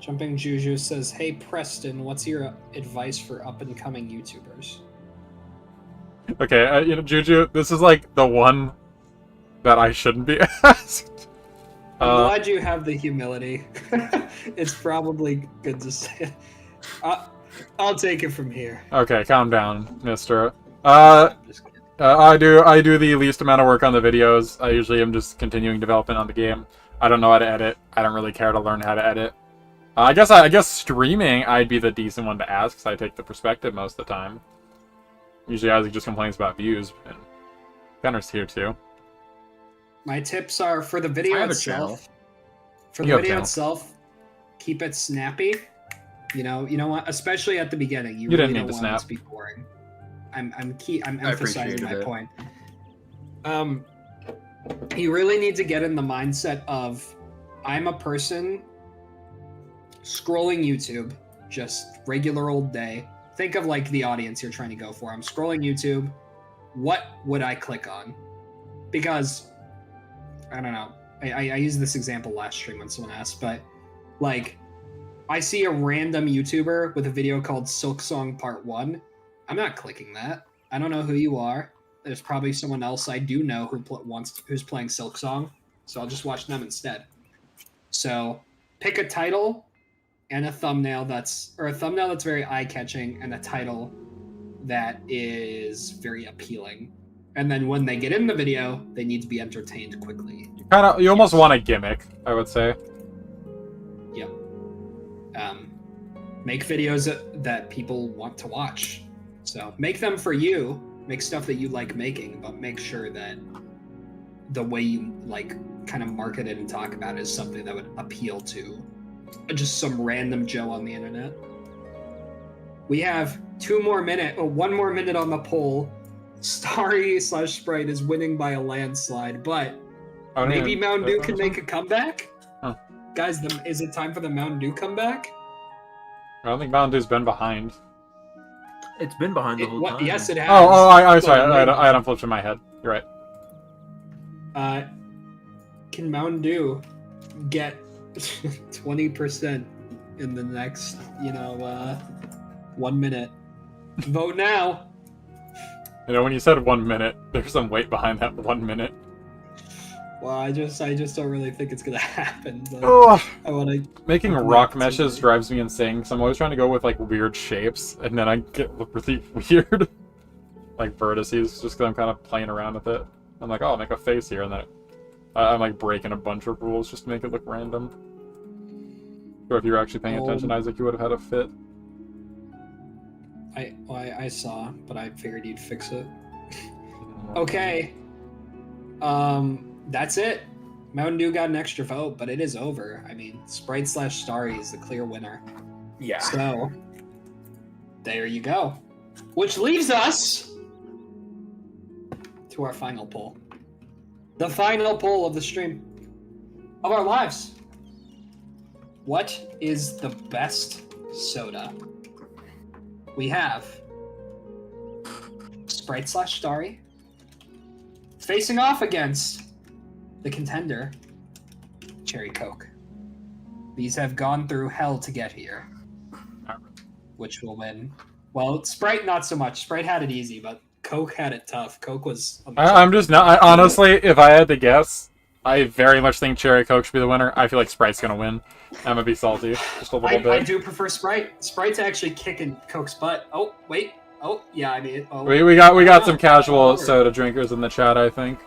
Jumping Juju says, "Hey Preston, what's your advice for up-and-coming YouTubers?" Okay, Juju, this is like the one that I shouldn't be asked. I'm glad you have the humility. It's probably good to say. I'll take it from here. Okay, calm down, mister. I do the least amount of work on the videos. I usually am just continuing development on the game. I don't know how to edit. I don't really care to learn how to edit. I guess streaming I'd be the decent one to ask, because I take the perspective most of the time. Usually Isaac just complains about views, and Gunner's here too. My tips are for the video itself. For the video itself, keep it snappy. You know what? Especially at the beginning, you didn't really need don't to want it snap. to be boring. I'm emphasizing appreciated my it. point. You really need to get in the mindset of, I'm a person scrolling YouTube, just regular old day. Think of like the audience you're trying to go for. I'm scrolling YouTube. What would I click on? Because I don't know. I used this example last stream when someone asked, but like I see a random YouTuber with a video called Silk Song Part 1. I'm not clicking that. I don't know who you are. There's probably someone else I do know who's playing Silk Song, so I'll just watch them instead. So pick a title and a thumbnail that's very eye-catching and a title that is very appealing. And then when they get in the video, they need to be entertained quickly. You almost want a gimmick, I would say. Yep. Make videos that people want to watch. So make them for you. Make stuff that you like making, but make sure that the way you like kind of market it and talk about it is something that would appeal to just some random Joe on the internet. We have 1 more minute on the poll. Starry/Sprite is winning by a landslide, but maybe Mountain Dew can make a comeback? Huh. Guys, is it time for the Mountain Dew comeback? I don't think Mountain Dew's been behind. It's been behind the whole time. Yes, it has. I'm sorry. I had them flipped in my head. You're right. Can Mountain Dew get 20% in the next, 1 minute? Vote now. When you said 1 minute, there's some weight behind that 1 minute. Well, I just don't really think it's gonna happen. But Ugh. I want to. Making rock meshes drives me insane, so I'm always trying to go with like weird shapes, and then I get really weird, like vertices, just because I'm kind of playing around with it. I'm like, oh, I'll make a face here, and then I'm like breaking a bunch of rules just to make it look random. So if you were actually paying attention, Isaac, you would have had a fit. I saw, but I figured you'd fix it. Okay. That's it. Mountain Dew got an extra vote, but it is over. I mean, Sprite/Starry is the clear winner. Yeah. So, there you go. Which leaves us to our final poll. The final poll of the stream of our lives. What is the best soda? We have Sprite/Starry facing off against the contender, Cherry Coke. These have gone through hell to get here. Which will win? Well, Sprite not so much. Sprite had it easy, but Coke had it tough. Coke was... I'm just not... honestly, if I had to guess, I very much think Cherry Coke should be the winner. I feel like Sprite's going to win. I'm going to be salty just a little bit. I do prefer Sprite. Sprite's actually kicking Coke's butt. Oh, wait. Oh, yeah, I mean... Oh. We got some casual soda drinkers in the chat, I think.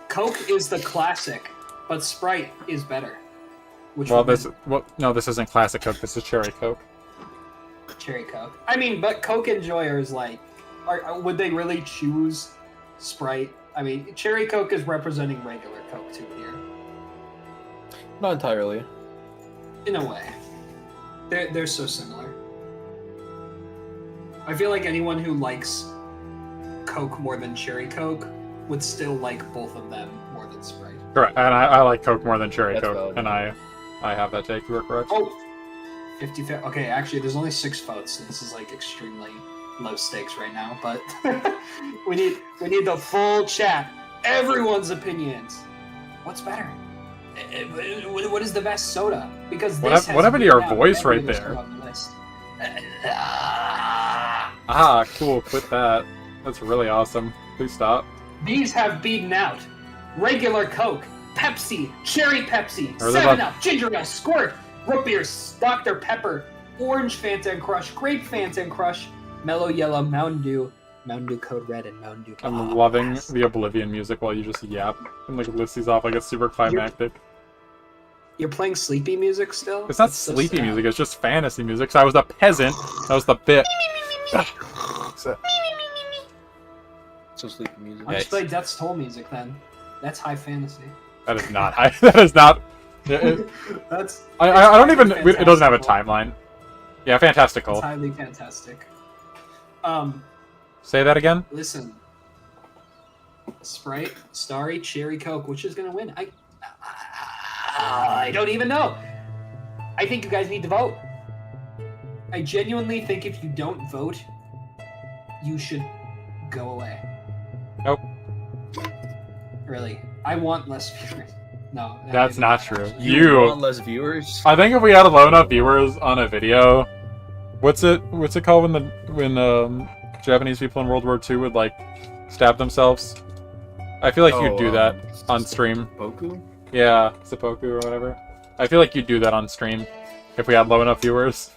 Coke is the classic, but Sprite is better. No, this isn't classic Coke. This is Cherry Coke. Cherry Coke. I mean, but Coke enjoyers, like, would they really choose Sprite? I mean, Cherry Coke is representing regular Coke too here. Not entirely. In a way. They're so similar. I feel like anyone who likes Coke more than Cherry Coke would still like both of them more than Sprite. Correct, and I like Coke more than Cherry That's Coke, valid. and I have that take. You are correct. Oh! 50. Okay, actually, there's only 6 votes, so this is like extremely low stakes right now. But we need the full chat, everyone's opinions. What's better? What is the best soda? Because this What happened to your voice every right other there? soda on the list. Ah, cool. Quit that. That's really awesome. Please stop. These have beaten out regular Coke, Pepsi, Cherry Pepsi, Are they 7-Up, Ginger Ale, Squirt, Root Beer, Dr. Pepper, Orange Fanta and Crush, Grape Fanta and Crush, Mellow Yellow, Mountain Dew Code Red, and Mountain Dew Code I'm loving the Oblivion music while you just yap and like list these off like it's super climactic. You're playing sleepy music still? It's not so sleepy sad. music, it's just fantasy music. So I was a peasant. That was the bit. So sleepy music. I'll just play Death's Toll music then. That's high fantasy. That is not high. That is not. That's. I don't even. It doesn't have a fantastic. timeline. Yeah, It's fantastical. highly fantastic. Say that again? Listen. Sprite, Starry, Cherry Coke, which is gonna win? I don't even know. I think you guys need to vote. I genuinely think if you don't vote, you should go away. Nope. Really. I want less viewers. No. That's not true. You want less viewers? I think if we had low enough viewers on a video, what's it called when Japanese people in World War II would like stab themselves? I feel like you'd do that on stream. Seppuku? Yeah, seppuku or whatever. I feel like you'd do that on stream if we had low enough viewers.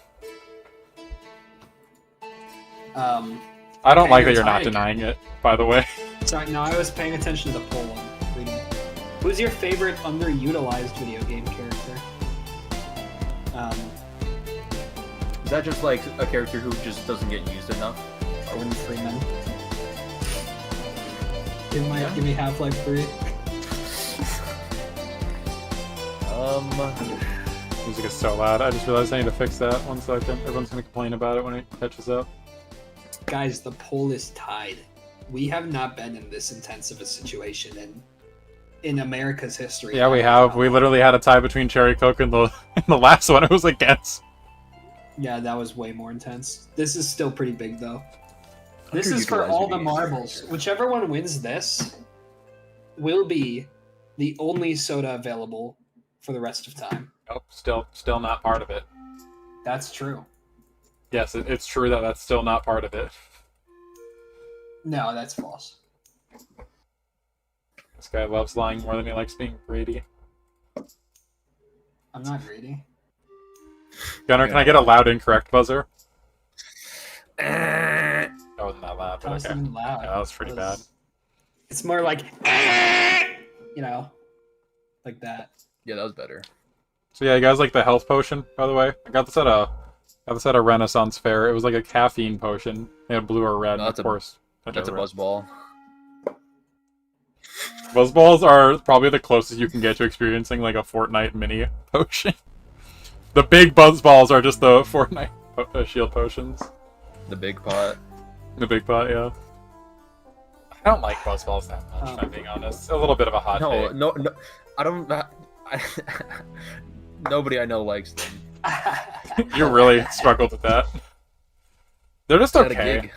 I don't like that you're not denying it, by the way. Sorry, no, I was paying attention to the poll and reading it. Who's your favorite underutilized video game character? Is that just like a character who just doesn't get used enough? Owen Freeman. Give me Half-Life 3. Music is so loud. I just realized I need to fix that. 1 second. Everyone's gonna complain about it when it catches up. Guys, the poll is tied. We have not been in this intense of a situation in America's history. Yeah, we have. We literally had a tie between Cherry Coke and the last one it was against. Yeah, that was way more intense. This is still pretty big, though. This is for all the marbles. Whichever one wins this will be the only soda available for the rest of time. Nope, still not part of it. That's true. Yes, it's true that that's still not part of it. No, that's false. This guy loves lying more than he likes being greedy. I'm not greedy. Gunnar, can I get a loud incorrect buzzer? That wasn't that loud, That but wasn't okay. even loud. Yeah, that was pretty bad. It's more like, you know, like that. Yeah, that was better. So yeah, you guys like the health potion, by the way? I got this at a Renaissance fair. It was like a caffeine potion. They had blue or red, No, of course. That's a buzzball. Buzzballs are probably the closest you can get to experiencing like a Fortnite mini potion. The big buzzballs are just the Fortnite shield potions. The big pot. The big pot, yeah. I don't like buzzballs that much, if I'm being honest. A little bit of a hot take. No. I don't. Nobody I know likes them. You really struggled with that. They're just At a okay. gig.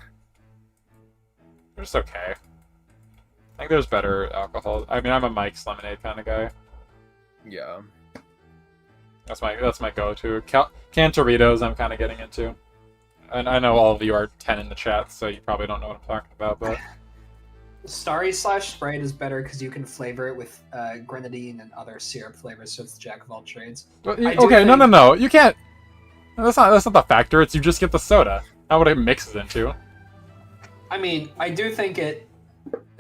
They're just okay. I think there's better alcohol. I mean, I'm a Mike's Lemonade kind of guy. Yeah. That's my go-to. Cantaritos I'm kind of getting into. And I know all of you are 10 in the chat, so you probably don't know what I'm talking about, but... Starry/Sprite is better because you can flavor it with grenadine and other syrup flavors, so it's jack of all trades. But okay, no. You can't... That's not the factor. It's you just get the soda. Not what it mixes into. I mean, I do think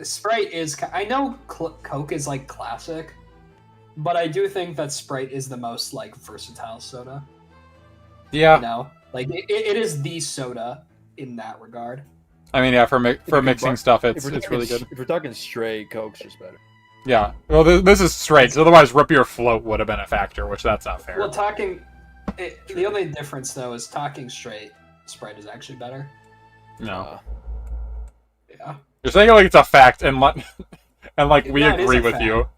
Sprite is... I know Coke is, like, classic, but I do think that Sprite is the most, like, versatile soda. Yeah. You know? Like, it is the soda in that regard. I mean, yeah, for mixing stuff, it's really good. If we're talking straight, Coke's just better. Yeah. Well, this is straight, 'cause otherwise Root Beer Float would have been a factor, which that's not fair. Well, the only difference, though, is talking straight, Sprite is actually better. No. Yeah. You're saying it like it's a fact, and we No, it is agree a with fact. you.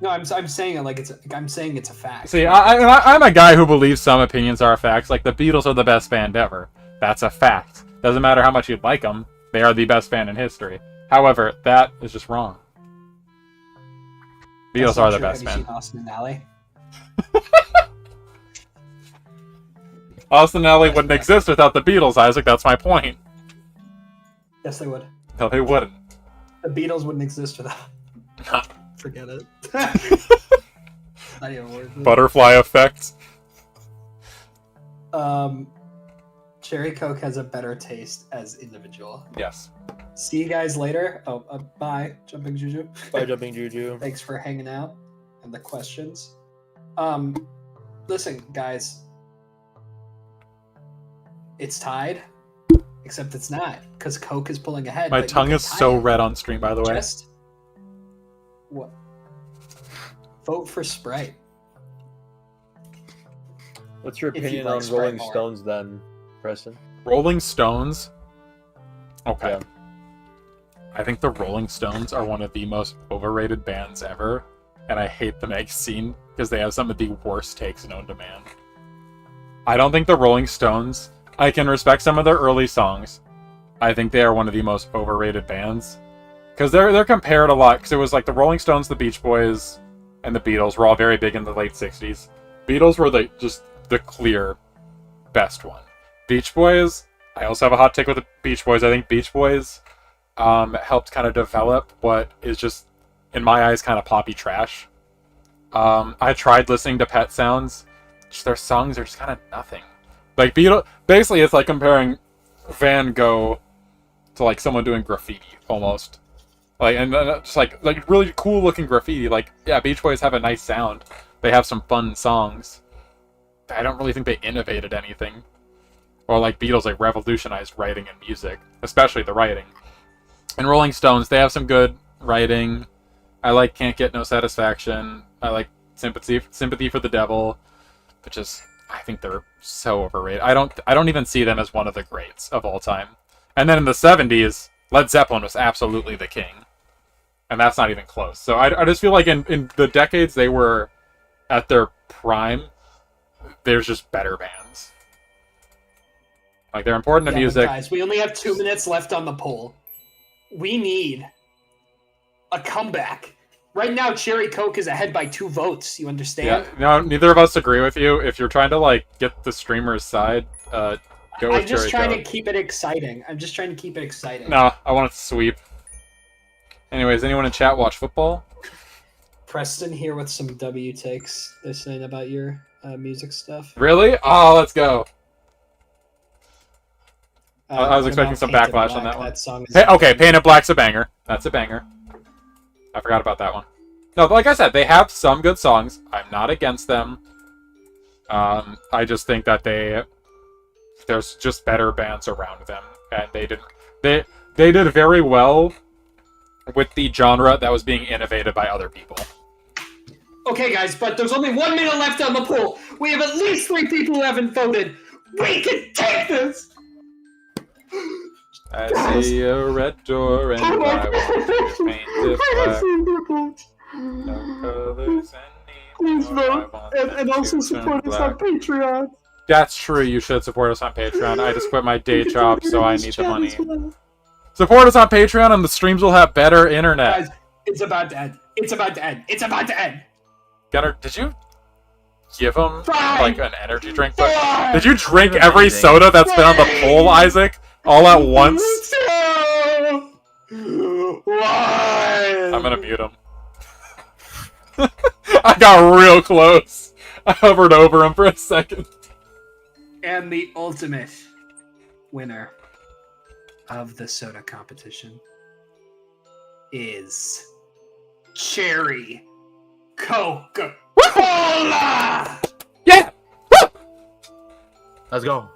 No, I'm saying it like I'm saying it's a fact. See, I'm a guy who believes some opinions are facts. Like the Beatles are the best band ever. That's a fact. Doesn't matter how much you like them. They are the best band in history. However, that is just wrong. Beatles are the best band. Have you seen Austin and Ally? Austin and Ally wouldn't exist without the Beatles, Isaac. That's my point. Yes, they would. No, they wouldn't. The Beatles wouldn't exist without. Forget it. Not even worth it. Butterfly effect. Cherry Coke has a better taste as individual. Yes. See you guys later. Oh, bye, Jumping Juju. Bye, Jumping Juju. Thanks for hanging out and the questions. Listen, guys. It's tied, except it's not, because Coke is pulling ahead. My but you tongue can is tie so it. red on stream, by the way. Just what? Vote for Sprite. What's your If you opinion like on Sprite Rolling more. Stones then? Preston? Rolling Stones. Okay. Yeah. I think the Rolling Stones are one of the most overrated bands ever, and I hate the magazine because they have some of the worst takes known to man. I don't think the Rolling Stones... I can respect some of their early songs. I think they are one of the most overrated bands. Because they're compared a lot, because it was like the Rolling Stones, the Beach Boys, and the Beatles were all very big in the late 60s. Beatles were just the clear best one. Beach Boys, I also have a hot take with the Beach Boys. I think Beach Boys helped kind of develop what is just, in my eyes, kind of poppy trash. I tried listening to Pet Sounds. Just their songs are just kind of nothing. Like, basically it's like comparing Van Gogh to like someone doing graffiti, almost. Like, and just like really cool looking graffiti. Like, yeah, Beach Boys have a nice sound. They have some fun songs. I don't really think they innovated anything. Or like Beatles, like revolutionized writing and music, especially the writing. And Rolling Stones, they have some good writing. I like Can't Get No Satisfaction. I like Sympathy for the Devil, but just I think they're so overrated. I don't even see them as one of the greats of all time. And then in the 70s, Led Zeppelin was absolutely the king. And that's not even close. So I just feel like in the decades they were at their prime, there's just better bands. Like, they're important to music. Guys, we only have 2 minutes left on the poll. We need a comeback. Right now, Cherry Coke is ahead by 2 votes. You understand? Yeah, no, neither of us agree with you. If you're trying to like get the streamer's side, go with Cherry Coke. I'm just trying to keep it exciting. No, I want it to sweep. Anyways, anyone in chat watch football? Preston here with some W takes. They're saying about your music stuff. Really? Oh, let's go. I was What expecting about some Painted backlash Black? on that one. That song is Hey, okay, Painted Black's a banger. That's a banger. I forgot about that one. No, but like I said, they have some good songs. I'm not against them. I just think that there's just better bands around them, and they did very well with the genre that was being innovated by other people. Okay, guys, but there's only 1 minute left on the poll. We have at least 3 people who haven't voted. We can take this! I see a red door and I want to paint it black. No colors Please anymore. vote, and also support us on Patreon. That's true, you should support us on Patreon. I just quit my day job, so I need the money. Support us on Patreon and the streams will have better internet. Guys, it's about to end. It's about to end. It's about to end. Gunnar, did you give him Fine. like an energy drink? But Fine. did you drink Give him every anything. soda that's been on the poll, Isaac? All at once? Why? I'm gonna mute him. I got real close. I hovered over him for a second. And the ultimate winner of the soda competition is Cherry Coca-Cola! Yeah! Let's go.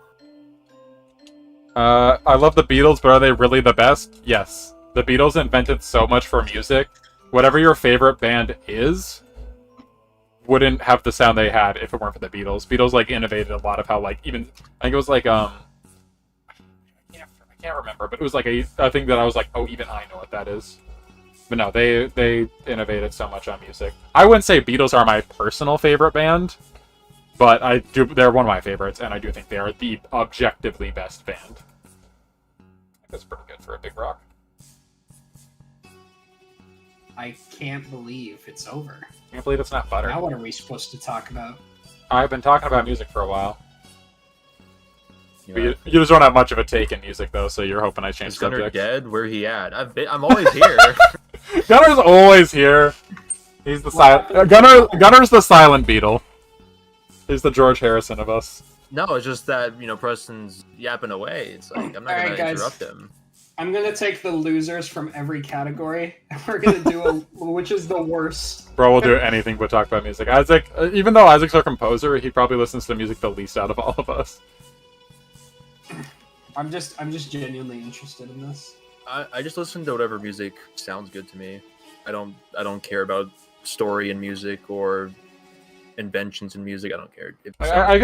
I love the Beatles, but are they really the best? Yes. The Beatles invented so much for music. Whatever your favorite band is, wouldn't have the sound they had if it weren't for the Beatles. Beatles, like, innovated a lot of how, like, even... I think it was, like, I can't remember, but it was, like, a thing that I was like, oh, even I know what that is. But no, they innovated so much on music. I wouldn't say Beatles are my personal favorite band, but they're one of my favorites, and I do think they are the objectively best band. I think that's pretty good for a big rock. I can't believe it's over. I can't believe it's not butter. Now what are we supposed to talk about? I've been talking about music for a while. You You just don't have much of a take in music, though, so you're hoping I change Is Gunnar subject. dead? Where he at? I'm always here. Gunnar's always here. He's the silent. Gunner's the silent Beatle. He's the George Harrison of us. No, it's just that, Preston's yapping away. It's like, I'm not Alright, going to guys. interrupt him. I'm gonna take the losers from every category, and we're gonna do which is the worst. Bro, we'll do anything but talk about music. Isaac, even though Isaac's our composer, he probably listens to music the least out of all of us. I'm just genuinely interested in this. I just listen to whatever music sounds good to me. I don't care about story in music or inventions in music. I don't care. I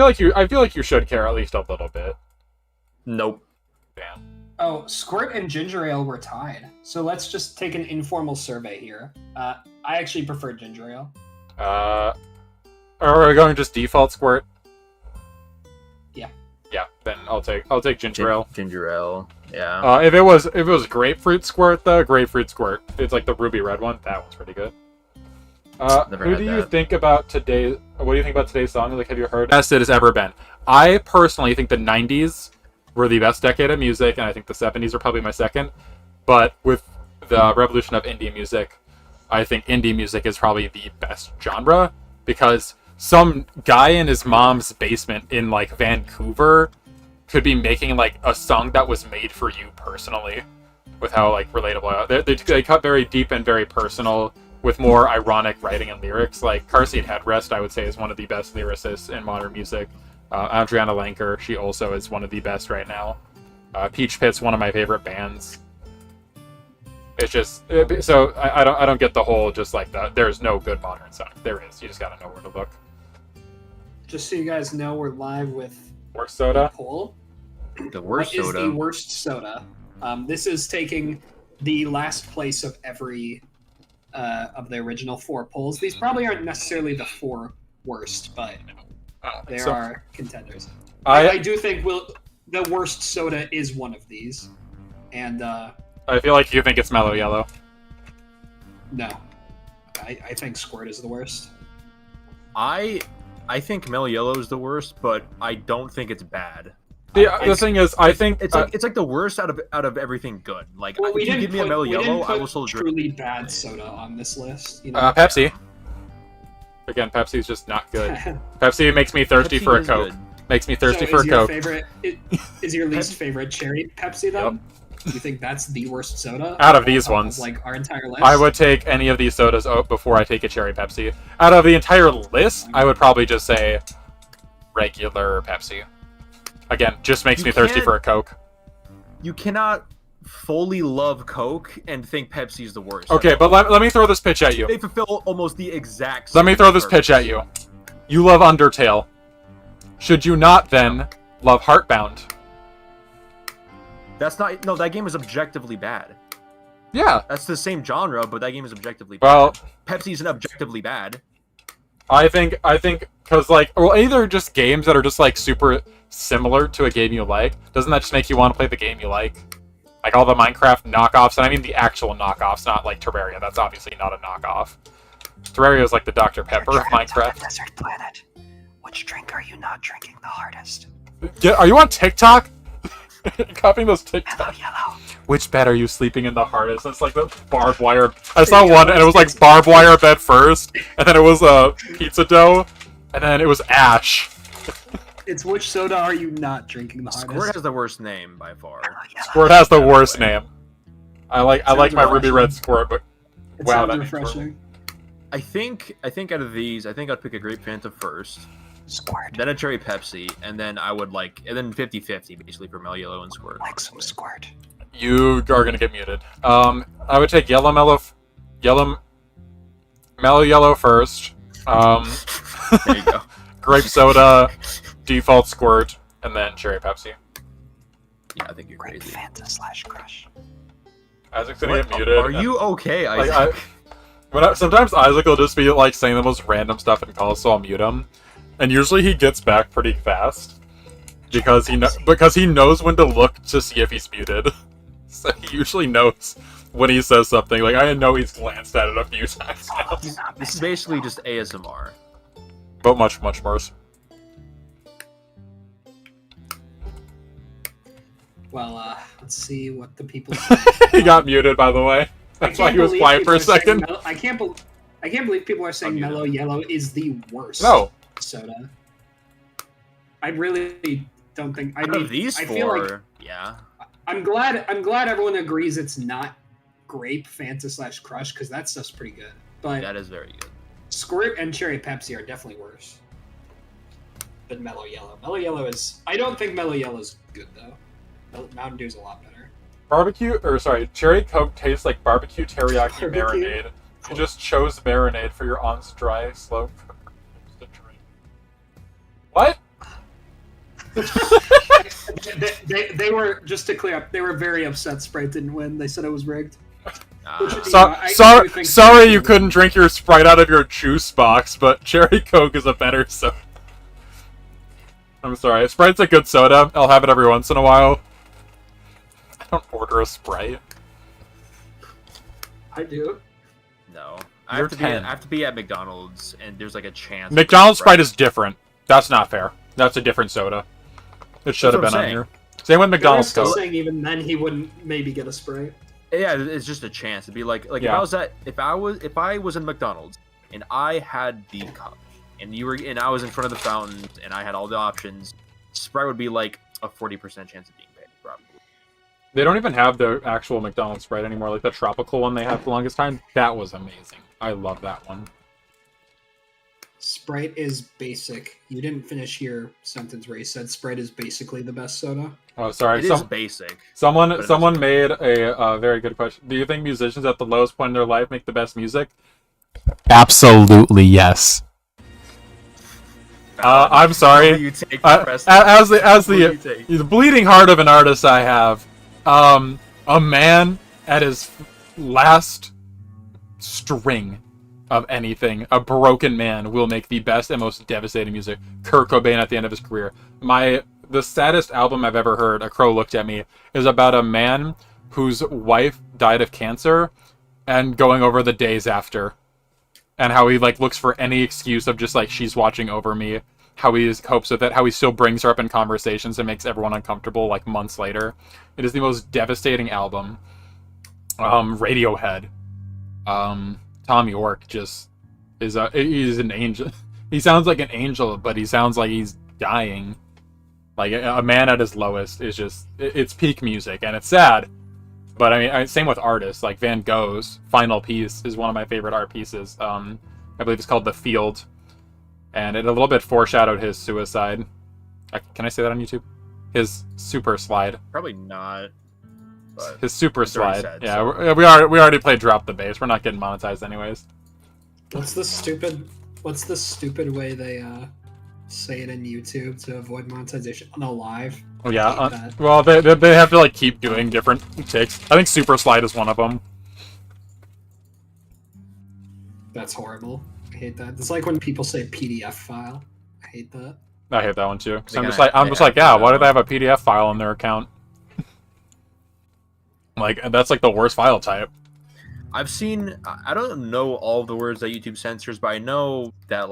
feel like you should care at least a little bit. Nope. Damn. Oh, Squirt and Ginger Ale were tied. So let's just take an informal survey here. I actually prefer Ginger Ale. Are we going just default Squirt? Yeah. Yeah, then I'll take Ginger Ale. Ginger Ale. Yeah. If it was Grapefruit Squirt though, Grapefruit Squirt. It's like the ruby red one. That one's pretty good. Never Who had do you that. think about today? What do you think about today's song? Like, have you heard? Best it has ever been. I personally think the '90s were the best decade of music, and I think the '70s are probably my second. But with the revolution of indie music, I think indie music is probably the best genre because some guy in his mom's basement in like Vancouver could be making like a song that was made for you personally, with how like relatable they cut very deep and very personal with more ironic writing and lyrics. Like Car Seat Headrest, I would say, is one of the best lyricists in modern music. Adriana Lenker, she also is one of the best right now. Peach Pit's one of my favorite bands. It's just so I don't get the whole just like there's no good modern song. There is. You just gotta know where to look. Just so you guys know, we're live with Worst soda. poll. The worst What soda. is the worst soda? This is taking the last place of every of the original 4 polls. These probably aren't necessarily the 4 worst, but there are contenders. I do think the worst soda is one of these, and I feel like you think it's Mellow Yellow. no, I think Squirt is the worst. I think Mellow Yellow is the worst, but I don't think it's bad. The thing is, I think It's like the worst out of everything good. Like Well, if you give me a Mellow Yellow, I will still drink. truly bad soda on this list. You know? Pepsi. Again, Pepsi's just not good. Pepsi makes me thirsty Pepsi for a is Coke. good. Makes me thirsty So for a is your Coke. favorite is your least favorite cherry Pepsi then? You think that's the worst soda Out of these ones. like our entire list? I would take any of these sodas before I take a cherry Pepsi. Out of the entire list, I would probably just say regular Pepsi. Again, just makes You me thirsty can't- for a Coke. You cannot fully love Coke and think Pepsi's the worst. Okay, but let me throw this pitch at you. They fulfill almost the exact. Let me same throw this pitch purpose. at you. You love Undertale. Should you not then love Heartbound? That's not. No, that game is objectively bad. Yeah. That's the same genre, but that game is objectively bad. Well, Pepsi's an objectively bad. I think because like, well, either just games that are just like super similar to a game you like. Doesn't that just make you want to play the game you like? Like all the Minecraft knockoffs, and I mean the actual knockoffs, not like Terraria. That's obviously not a knockoff. Terraria is like the Dr. Pepper of Minecraft. Desert planet. Which drink are you not drinking the hardest? Are you on TikTok? Copying those Mellow TikToks. yellow. Which bed are you sleeping in the hardest? It's like the barbed wire. I saw one, and it was like barbed wire bed first, and then it was pizza dough, and then it was ash. It's which soda are you not drinking the hardest? Squirt has the worst name by far. Mellow yellow. Squirt has the worst name. I like my Sounds ruby red refreshing. Squirt, but It wow, sounds that name's refreshing. I think out of these, I think I'd pick a grape Fanta first, Squirt. then a cherry Pepsi, and then I would and then 50-50 basically for Mellow Yellow and Squirt. Like some squirt. you are gonna get muted. I would take mellow yellow first. There you go. Grape soda, default Squirt, and then cherry Pepsi. Yeah, I think you're Grape crazy. Fanta / crush. Isaac's gonna What? get muted. Are you okay, Like, Isaac? sometimes Isaac will just be like saying the most random stuff in calls, so I'll mute him. And usually he gets back pretty fast because he knows when to look to see if he's muted. So he usually knows when he says something. Like I know he's glanced at it a few times now, This is basically just ASMR. but much worse. Well, let's see what the people. He got muted, by the way. That's why he was quiet for a second. I can't believe people are saying I'll mute Mellow Yellow is the worst No, soda. I really don't think. I Out mean, of these I four, feel like yeah. I'm glad everyone agrees it's not grape Fanta / crush because that stuff's pretty good. But That is very good. Squirt and cherry Pepsi are definitely worse than Mellow Yellow. Mellow Yellow is. I don't think Mellow Yellow is good though. Mountain Dew's a lot better. cherry Coke tastes like barbecue teriyaki Barbecue? marinade. You just chose marinade for your aunt's dry, slow to drink. What? they were, just to clear up, they were very upset Sprite didn't win. They said it was rigged. Sorry you couldn't drink your Sprite out of your juice box, but Cherry Coke is a better soda. I'm sorry. Sprite's a good soda. I'll have it every once in a while. I don't order a Sprite. I do. No. I You're have 10. I have to be at McDonald's, and there's like a chance. McDonald's Sprite is different. That's not fair. That's a different soda. It should have been on here. Same with McDonald's still Coke. saying even then he wouldn't maybe get a Sprite. Yeah, it's just a chance. It'd be like Yeah. if I was in McDonald's and I had the cup and I was in front of the fountain and I had all the options, Sprite would be like a 40% chance of being paid, probably. They don't even have the actual McDonald's Sprite anymore. Like the tropical one they had for the longest time. That was amazing. I love that one. Sprite is basic. You didn't finish your sentence where you said Sprite is basically the best soda. Oh, sorry. It is basic. Someone made a very good question. Do you think musicians at the lowest point in their life make the best music? Absolutely yes. I'm sorry. As the bleeding heart of an artist I have, a man at his last string of anything, a broken man will make the best and most devastating music. Kurt Cobain at the end of his career. The saddest album I've ever heard, A Crow Looked at Me, is about a man whose wife died of cancer and going over the days after. And how he looks for any excuse of just she's watching over me. How he copes with it, how he still brings her up in conversations and makes everyone uncomfortable months later. It is the most devastating album. Radiohead. Tom York just he's an angel. He sounds like an angel, but he sounds like he's dying. Like a man at his lowest is just it's peak music, and it's sad. But I mean, same with artists. Like Van Gogh's final piece is one of my favorite art pieces. I believe it's called The Field, and it a little bit foreshadowed his suicide. Can I say that on YouTube? His super slide. Probably not. But his super slide. Said, yeah, so. we already played Drop the Bass. We're not getting monetized anyways. What's the stupid way they say it in YouTube to avoid monetization on a live? Oh yeah. Well, they have to keep doing different takes. I think super slide is one of them. That's horrible. I hate that. It's like when people say PDF file. I hate that. I hate that one too. So I'm just yeah, why do they have a PDF file in their account? That's the worst file type. I've seen. I don't know all of the words that YouTube censors, but I know that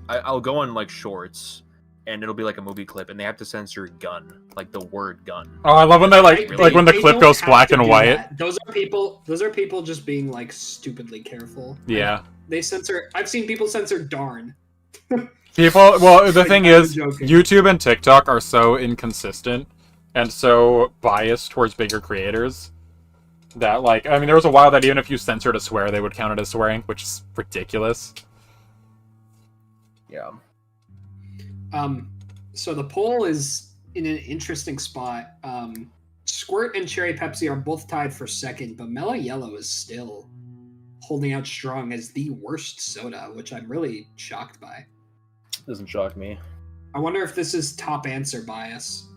I'll go on shorts, and it'll be a movie clip, and they have to censor gun, the word gun. Oh, I love when they when the clip goes black and white. That. Those are people just being stupidly careful. Yeah. They censor. I've seen people censor darn. The thing is, YouTube and TikTok are so inconsistent and so biased towards bigger creators that there was a while that even if you censored a swear, they would count it as swearing, which is ridiculous. Yeah. So the poll is in an interesting spot. Squirt and Cherry Pepsi are both tied for second, but Mellow Yellow is still holding out strong as the worst soda, which I'm really shocked by. Doesn't shock me. I wonder if this is top answer bias,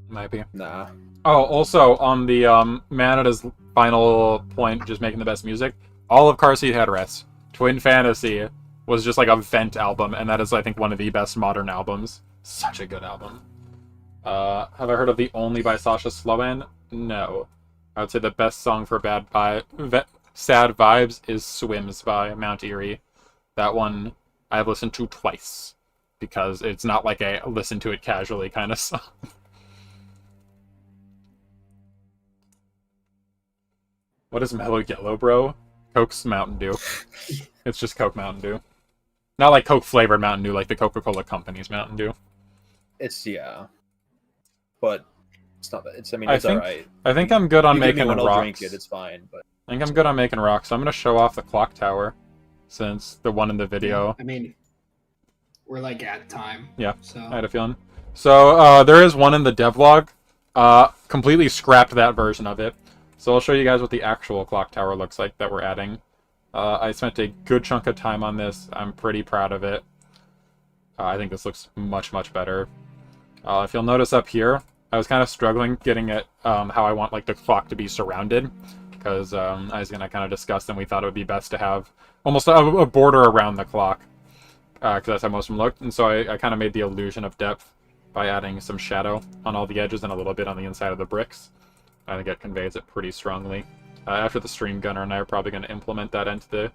Might be. Nah. Oh, also, on the man at his final point, just making the best music, all of Car Seat Headrests, Twin Fantasy, was just a vent album, and that is, I think, one of the best modern albums. Such a good album. Have I heard of The Only by Sasha Sloan? No. I would say the best song for sad vibes is Swims by Mount Erie. That one I've listened to twice, because it's not a listen to it casually kind of song. What is Mellow Yellow, bro? Coke's Mountain Dew. It's just Coke Mountain Dew. Not Coke flavored Mountain Dew, like the Coca-Cola Company's Mountain Dew. But it's not that. It's alright. I think I'm good on making rocks. I'll drink it, it's fine. But I think I'm good on making rocks. So I'm gonna show off the clock tower, since the one in the video. I mean, we're at time. Yeah, so I had a feeling. So there is one in the devlog. Completely scrapped that version of it. So I'll show you guys what the actual clock tower looks like that we're adding. I spent a good chunk of time on this. I'm pretty proud of it. I think this looks much, much better. If you'll notice up here, I was kind of struggling getting it how I want like the clock to be surrounded, because I was gonna kind of discuss, and we thought it would be best to have almost a border around the clock, because that's how most of them looked. And so I kind of made the illusion of depth by adding some shadow on all the edges and a little bit on the inside of the bricks. I think it conveys it pretty strongly. After the stream, Gunner and I are probably going to implement that into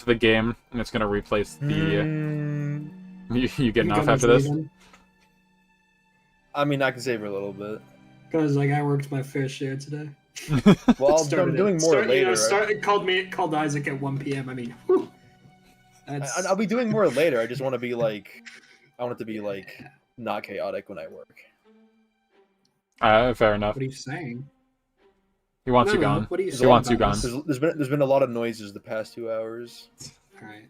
the game, and it's going to replace the. You getting off after this? I mean, I can save her a little bit. Because like I worked my fair share today. Well, I'm doing more later. Called Isaac at 1 p.m. I mean, whew, I'll be doing more later. I just want to be like, I want it to be like not chaotic when I work. Fair enough. What are you saying? He wants you gone. What are you He saying wants you about gone. this? There's been a lot of noises the past 2 hours. All right.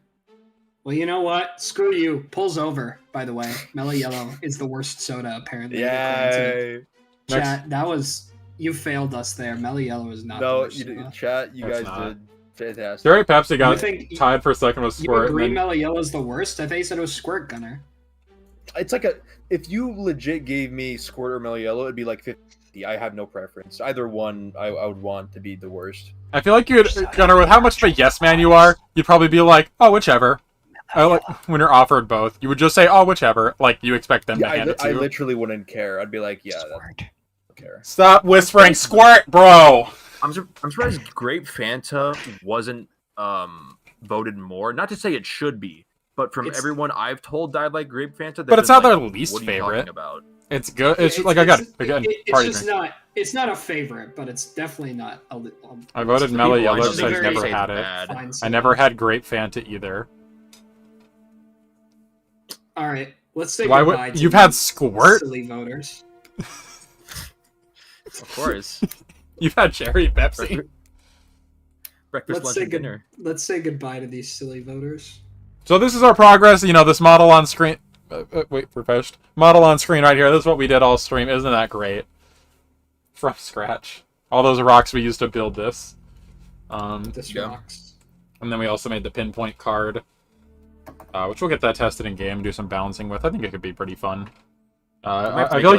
Well, you know what? Screw you. Pulls over. By the way, Mellow Yellow is the worst soda apparently. Yay! Chat, that was you failed us there. Mellow Yellow is not. No, the worst you soda. did, chat. You That's guys not. did fantastic. Cherry Pepsi got You think- tied for second with You Squirt. agree And then, Mellow Yellow is the worst? I thought you said it was Squirt Gunner. It's like a if you legit gave me Squirt or Mellow Yellow, it'd be like 50. I have no preference. Either one, I would want to be the worst. I feel like you'd, Gunner, with how much of a yes man you are, you'd probably be like, oh, whichever. Like when you're offered both, you would just say, oh, whichever. Like you expect them Yeah, to hand it to I you. literally wouldn't care. I'd be like, yeah, I Squirt. don't care. Stop whispering, Squirt, bro. I'm surprised Grape Fanta wasn't voted more. Not to say it should be, but from It's- everyone I've told that I like Grape Fanta, But it's not their least what are you favorite. talking about? It's good. It's just like I got again. It's Party just drink. not. It's not a favorite, but it's definitely not. I voted Mellow People Yellow I know because I've very never say had it's it. bad. Fine I soda. never had Grape Fanta either. All right, let's say Why goodbye would to you've you had Squirt? silly voters. Of course. You've had Cherry Pepsi. Let's Breakfast, lunch, say and dinner. Let's say goodbye to these silly voters. So this is our progress. You know, this model on screen. Wait, refreshed. Model on screen right here. This is what we did all stream. Isn't that great? From scratch. All those rocks we used to build this. This Yeah. rocks. And then we also made the pinpoint card, which we'll get that tested in game, do some balancing with. I think it could be pretty fun. I feel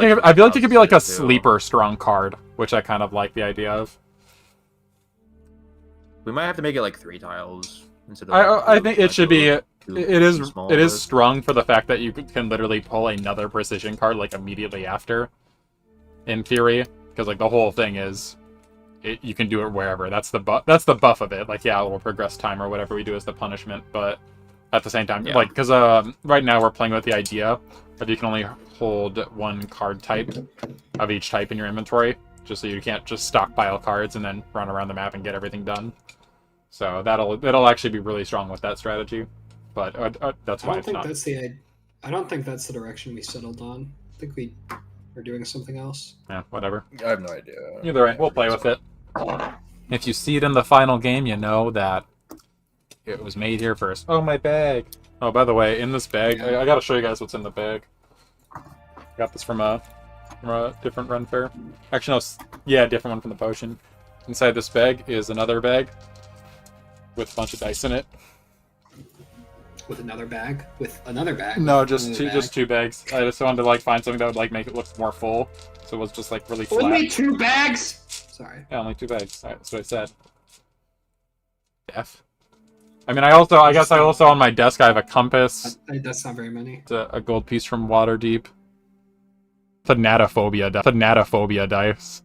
like it could be like a sleeper strong card, which I kind of like the idea of. We might have to make it like 3 tiles instead of. I think it should be. two It is small it is ones. strong for the fact that you can literally pull another precision card like immediately after, in theory, because like the whole thing is, you can do it wherever. That's the buff of it. Like yeah, we'll progress time or whatever we do as the punishment, but at the same time, Yeah. like because right now we're playing with the idea that you can only hold one card type of each type in your inventory, just so you can't just stockpile cards and then run around the map and get everything done. So that'll actually be really strong with that strategy. But that's I why don't it's think not. that's the. I don't think that's the direction we settled on. I think we are doing something else. Yeah, whatever. I have no idea. Either way, we'll play with it. If you see it in the final game, you know that it was made here first. Oh, my bag. Oh, by the way, in this bag, I gotta show you guys what's in the bag. Got this from a different run fair. Actually, no, yeah, different one from the potion. Inside this bag is another bag with a bunch of dice in it. With another bag. With another bag. No, with just another two, bag. just 2 bags. I just wanted to like find something that would like make it look more full, so it was just like really flat. Only 2 bags. Sorry. Yeah, only 2 bags. That's what I said. F. I mean, I guess I also on my desk I have a compass, That's not very many. a gold piece from Waterdeep, Thanatophobia dice.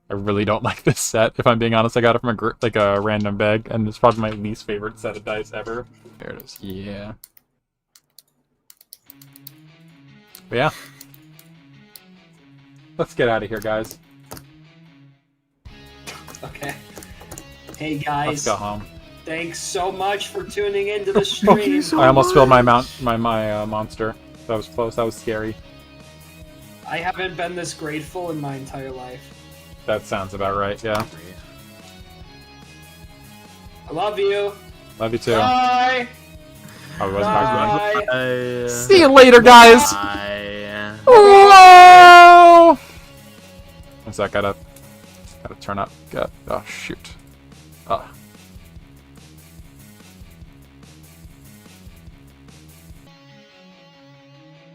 I really don't like this set. If I'm being honest, I got it from a random bag, and it's probably my least favorite set of dice ever. There it is. Yeah. But yeah. Let's get out of here, guys. Okay. Hey Let's guys, go home. thanks so much for tuning into the stream. I almost spilled my monster. That was close. That was scary. I haven't been this grateful in my entire life. That sounds about right. Yeah. I love you. Love you too. Bye. I was back Bye. See you later, guys. Bye. Whoa! One sec, gotta turn up. Oh shoot.